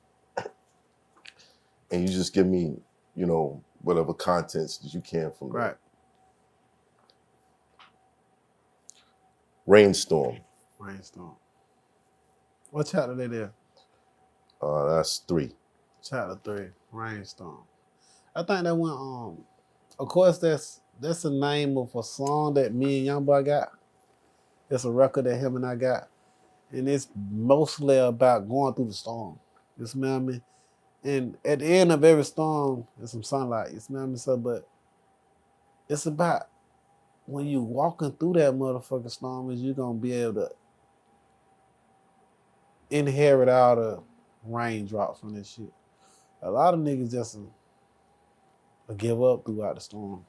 and you just give me, you know, whatever contents that you can from there.
Right.
Rainstorm.
Rainstorm. What chapter they there?
That's 3.
Chapter 3. Rainstorm. I think that went of course that's the name of a song that me and Youngboy got. It's a record that him and I got. And it's mostly about going through the storm. You smell me? And at the end of every storm, there's some sunlight. You smell me? So, but it's about when you walking through that motherfucking storm is you gonna be able to inherit all the raindrops from this shit. A lot of niggas just give up throughout the storm.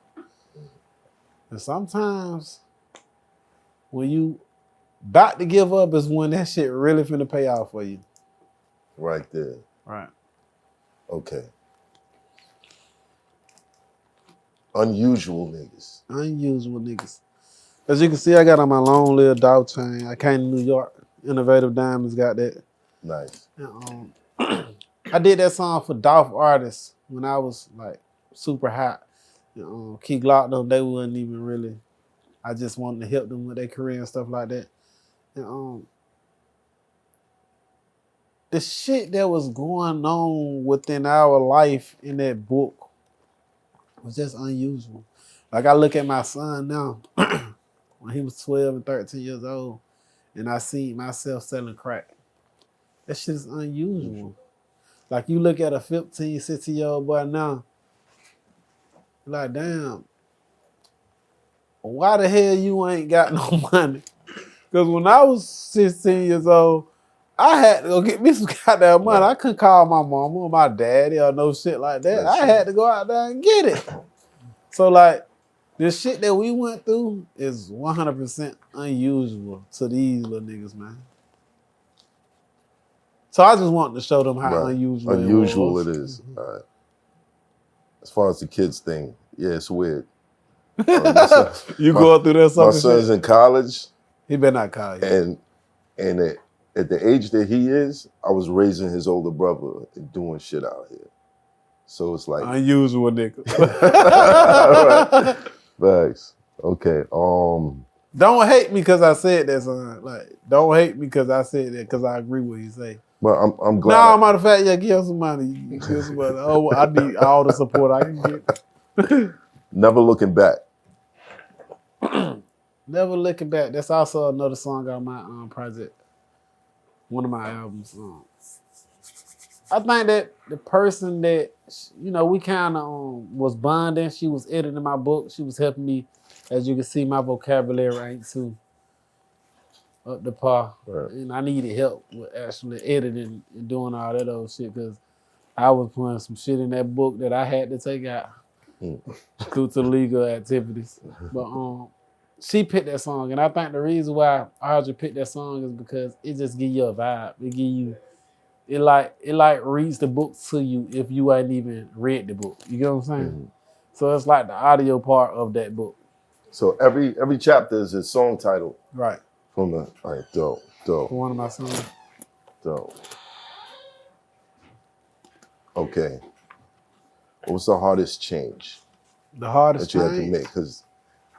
And sometimes when you about to give up is when that shit really finna pay off for you.
Right there.
Right.
Okay. Unusual niggas.
Unusual niggas. As you can see, I got on my long little dog chain. I came to New York. Innovative Diamonds got that.
Nice.
And, I did that song for Dolph artists when I was like super hot. Key Glock though, they wasn't even really. I just wanted to help them with their career and stuff like that. And the shit that was going on within our life in that book was just unusual. Like I look at my son now, when he was 12 and 13 years old, and I see myself selling crack. That shit is unusual. Like you look at a 15, 16-year-old boy now, like, damn, why the hell you ain't got no money? Because when I was 16 years old, I had to go get me some goddamn money.
Right.
I couldn't call my mama or my daddy or no shit like that. I had to go out there and get it. So like, the shit that we went through is 100% unusual to these little niggas, man. So I just wanted to show them how unusual
it is. All right. As far as the kids thing, yeah, it's weird.
You going through that
My son's in college.
He better not call you.
And at the age that he is, I was raising his older brother and doing shit out here. So it's like
unusual nigga.
Right. Thanks. Okay.
Don't hate me because I said that, son. Like, don't hate me because I said that because I agree with what you say.
But I'm glad.
No, matter of fact, yeah, give him some money. Give him some money. Oh, I need all the support I can get.
Never looking back.
Never looking back. That's also another song on my project. One of my albums. I think that the person that, you know, we kind of was bonding. She was editing my book. She was helping me. As you can see, my vocabulary ain't too up to par.
Right.
And I needed help with actually editing and doing all that old shit because I was putting some shit in that book that I had to take out due to legal activities. But she picked that song, and I think the reason why Audrey picked that song is because it just give you a vibe. It give you, it like reads the book to you if you ain't even read the book. You get what I'm saying? Mm-hmm. So it's like the audio part of that book.
So every chapter is a song title.
Right.
From the, all right, dope.
For one of my songs.
Dope. Okay. What was the hardest change?
The hardest
that you
change?
had to make? Because,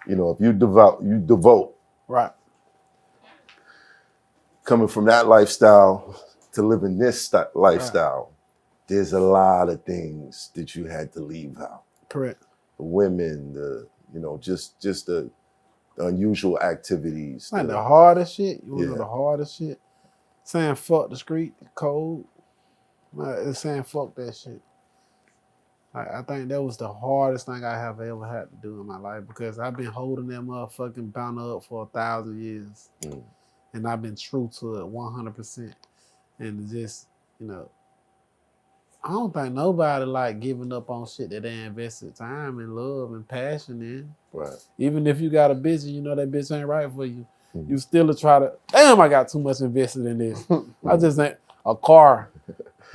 you know, if you devote.
Right.
Coming from that lifestyle to living this lifestyle, there's a lot of things that you had to leave out.
Correct.
The women, just the unusual activities.
Like the hardest shit. You wanna know the hardest shit? Saying fuck the street code. Like, it's saying fuck that shit. Like, I think that was the hardest thing I have ever had to do in my life because I've been holding that motherfucking banner up for 1,000 years. Mm. And I've been true to it 100%. And just, I don't think nobody like giving up on shit that they invested time and love and passion in.
Right.
Even if you got a bitch and you know that bitch ain't right for you, you still try to, damn, I got too much invested in this. I just ain't a car.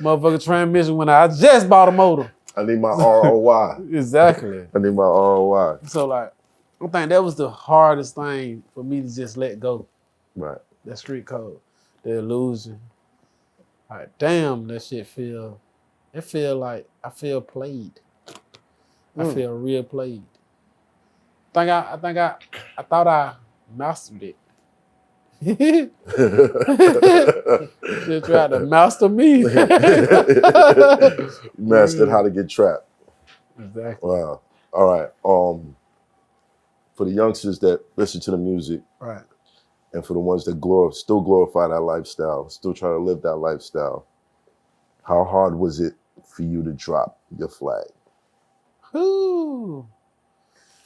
Motherfucking transmission when I just bought a motor.
I need my ROI.
Exactly.
I need my ROI.
So like, I think that was the hardest thing for me to just let go.
Right.
That street code, the illusion. Like, damn, that shit it feel like I feel played. I feel real played. I thought I mastered it. They tried to master me.
Mastered how to get trapped.
Exactly.
Wow. All right. For the youngsters that listen to the music,
Right.
and for the ones that still glorify that lifestyle, still try to live that lifestyle, how hard was it for you to drop your flag?
Whew.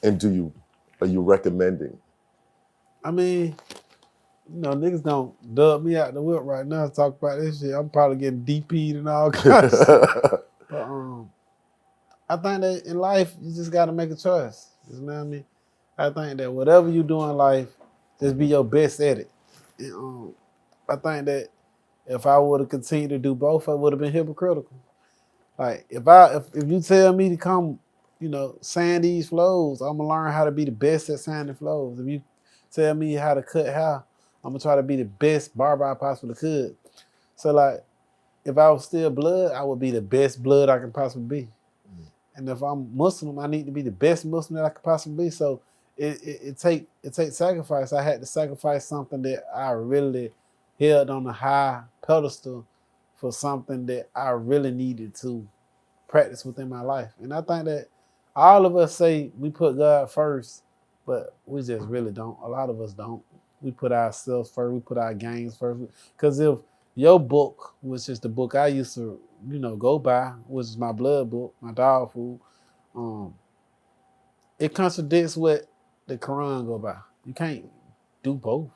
And are you recommending?
I mean, you know, niggas don't dub me out the whip right now to talk about this shit. I'm probably getting DP'd and all kinds of stuff. But I think that in life, you just got to make a choice. You know what I mean? I think that whatever you do in life, just be your best at it. And, I think that if I would have continued to do both, I would have been hypocritical. Like, if you tell me to come, you know, sand these flows, I'm going to learn how to be the best at sanding flows. If you tell me how to cut hair, I'm going to try to be the best barber I possibly could. So, like, if I was still blood, I would be the best blood I can possibly be. And if I'm Muslim, I need to be the best Muslim that I could possibly be. So it takes sacrifice. I had to sacrifice something that I really held on a high pedestal for something that I really needed to practice within my life. And I think that all of us say we put God first, but we just really don't. A lot of us don't. We put ourselves first. We put our gains first. Because if your book, which is the book I used to, you know, go by, which is my blood book, my dog food, it contradicts what the Quran go by. You can't do both.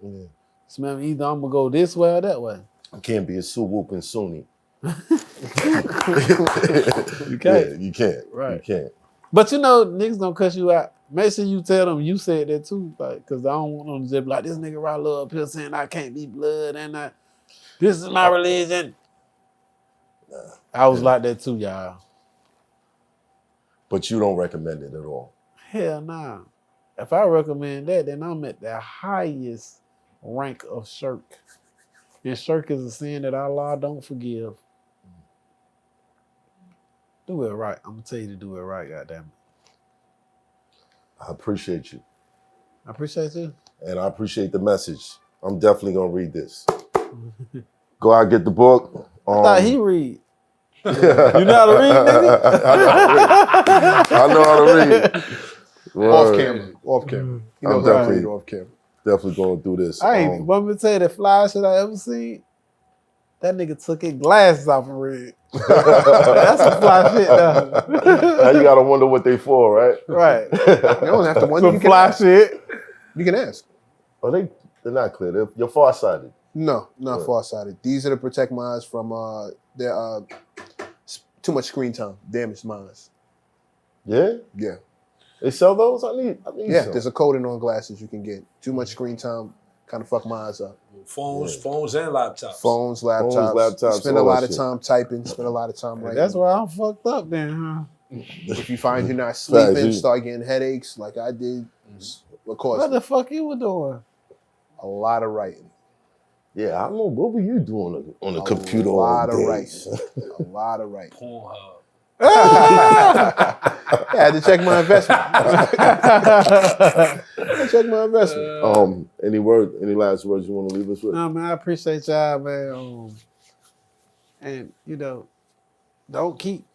Yeah.
So man, either I'm gonna go this way or that way.
You can't be a Suwoop and Sunni.
You can't.
Yeah, you can't.
Right.
You can't.
But you know, niggas don't cuss you out. Make sure you tell them you said that too, like, cause I don't want them to just be like, this nigga Ralo up here saying I can't be blood and this is my religion. I was like that too, y'all.
But you don't recommend it at all.
Hell nah. If I recommend that, then I'm at the highest rank of shirk. And shirk is a sin that Allah don't forgive. Do it right. I'm gonna tell you to do it right, goddamn it.
I appreciate you.
I appreciate you.
And I appreciate the message. I'm definitely gonna read this. Go out, get the book.
I thought he read. You know how to read, nigga?
I know how to read.
Off camera. Off camera. You know
I'm
how to read off camera.
Definitely going through this.
I ain't want me to tell you the fly shit I ever seen. That nigga took his glasses off and read. That's some fly shit though.
Now you gotta wonder what they for, right?
Right.
You don't have to wonder.
Some
You can
fly
ask.
shit.
You can ask.
Oh, they're not clear. You're farsighted.
No, not
Right.
far-sighted. These are to protect minds from their too much screen time, damaged minds.
Yeah?
Yeah.
They sell those? I need
Yeah,
some.
there's a coating on glasses you can get. Too much screen time kind of fuck minds up.
Phones and laptops.
Phones, laptops.
laptops,
Spend a
all
lot
that
of time typing, spend a lot of time writing.
That's why I'm fucked up then, huh?
If you find you're not sleeping,
you-
start getting headaches like I did, of course,
What the fuck you were doing?
a lot of writing.
Yeah, I don't know. What were you doing on the computer
A
all
lot of
day?
writing. A lot of writing.
Pornhub.
Yeah, I had to check my investment.
Any last words you want to leave us with?
No, man, I appreciate y'all, man. And, you know, don't keep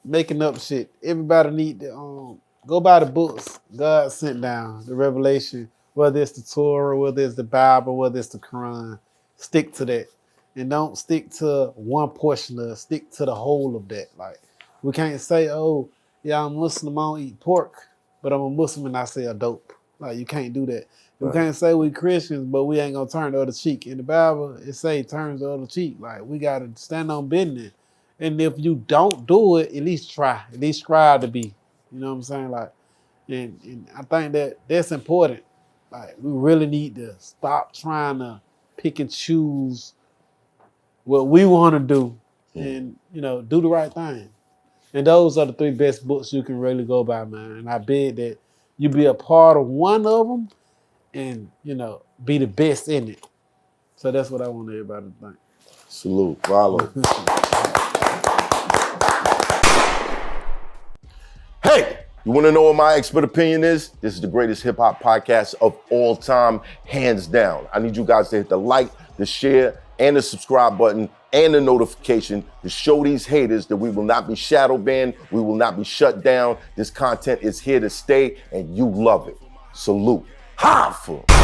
making up shit. Everybody need to go by the books God sent down, the revelation, whether it's the Torah, whether it's the Bible, whether it's the Quran. Stick to that. And don't stick to one portion of it. Stick to the whole of that. Like, we can't say, oh, yeah, I'm Muslim, I don't eat pork, but I'm a Muslim and I sell dope. Like, you can't do that. We can't say we Christians, but we ain't gonna turn the other cheek. In the Bible, it say turns the other cheek. Like, we gotta stand on business. And if you don't do it, at least try. At least strive to be. You know what I'm saying? Like, and I think that's important. Like, we really need to stop trying to pick and choose what we want to do and, do the right thing. And those are the 3 best books you can really go by, man. And I bet that you be a part of one of them and, be the best in it. So that's what I want everybody to think.
Salute, Ralo. Hey, you want to know what my expert opinion is? This is the greatest hip hop podcast of all time, hands down. I need you guys to hit the like, the share, and the subscribe button, and the notification to show these haters that we will not be shadow banned, we will not be shut down. This content is here to stay, and you love it. Salute. Hoffa.